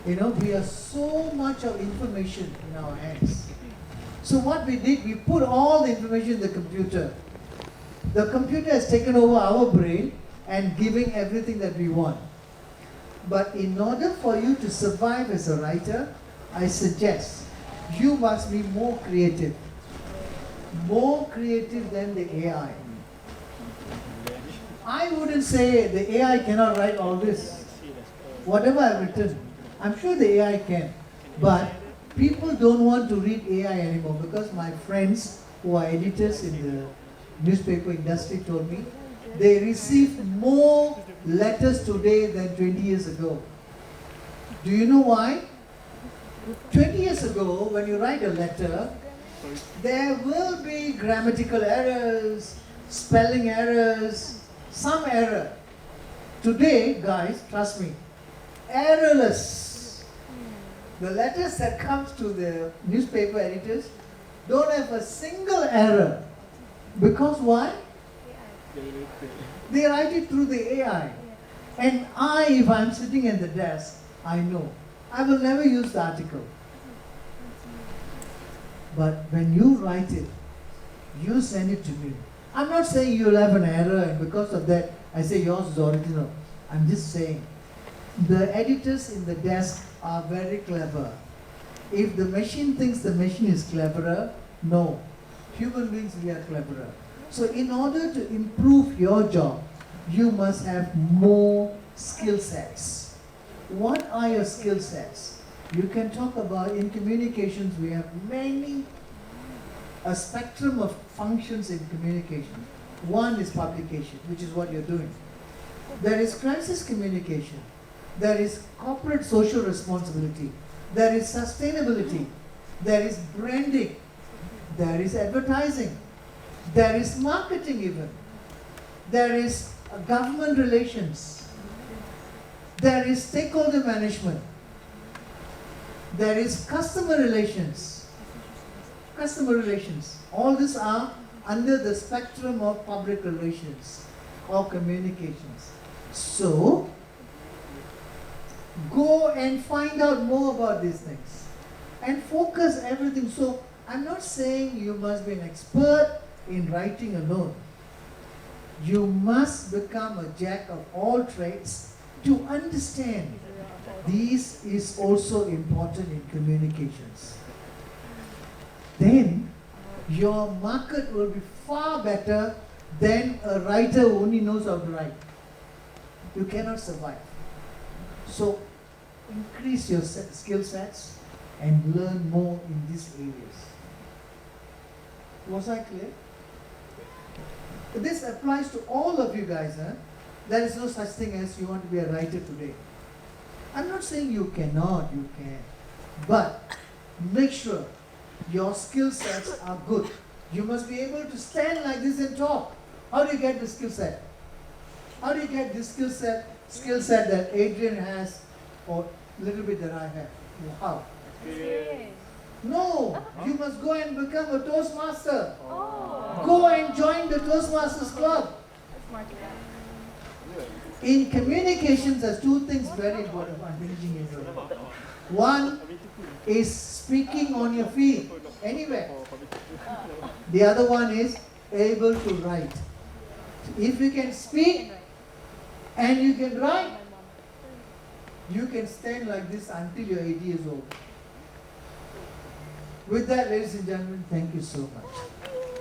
You know, we have so much of information in our hands. So what we did, we put all the information in the computer. The computer has taken over our brain and giving everything that we want. But in order for you to survive as a writer, I suggest you must be more creative. More creative than the AI. I wouldn't say the AI cannot write all this. Whatever I've written, I'm sure the AI can. But people don't want to read AI anymore, because my friends who are editors in the newspaper industry told me they receive more letters today than 20 years ago. Do you know why? 20 years ago, when you write a letter, there will be grammatical errors, spelling errors, some error. Today, guys, trust me, errorless. The letters that comes to the newspaper editors don't have a single error. Because why? They write it through the AI. And if I'm sitting at the desk, I know. I will never use the article. But when you write it, you send it to me. I'm not saying you'll have an error and because of that, I say yours is original. I'm just saying, the editors in the desk are very clever. If the machine thinks the machine is cleverer, no. Human beings, we are cleverer. So in order to improve your job, you must have more skill sets. What are your skill sets? You can talk about, in communications, we have a spectrum of functions in communication. One is publication, which is what you're doing. There is crisis communication. There is corporate social responsibility. There is sustainability. There is branding. There is advertising. There is marketing even. There is government relations. There is stakeholder management. There is customer relations. Customer relations. All these are under the spectrum of public relations or communications. So, go and find out more about these things and focus everything. So, I'm not saying you must be an expert in writing alone. You must become a jack of all trades to understand. This is also important in communications. Then your market will be far better than a writer who only knows how to write. You cannot survive. So increase your skill sets and learn more in these areas. Was I clear? This applies to all of you guys. There is no such thing as you want to be a writer today. I'm not saying you cannot, you can. But make sure your skill sets are good. You must be able to stand like this and talk. How do you get the skill set? How do you get this skill set that Adrian has, or a little bit that I have? How? No, you must go and become a Toastmaster. Go and join the Toastmasters Club. In communications, there's two things very important. I'm finishing it. One is speaking on your feet, anywhere. The other one is able to write. If you can speak and you can write, you can stand like this until you're 80 years old. With that, ladies and gentlemen, thank you so much.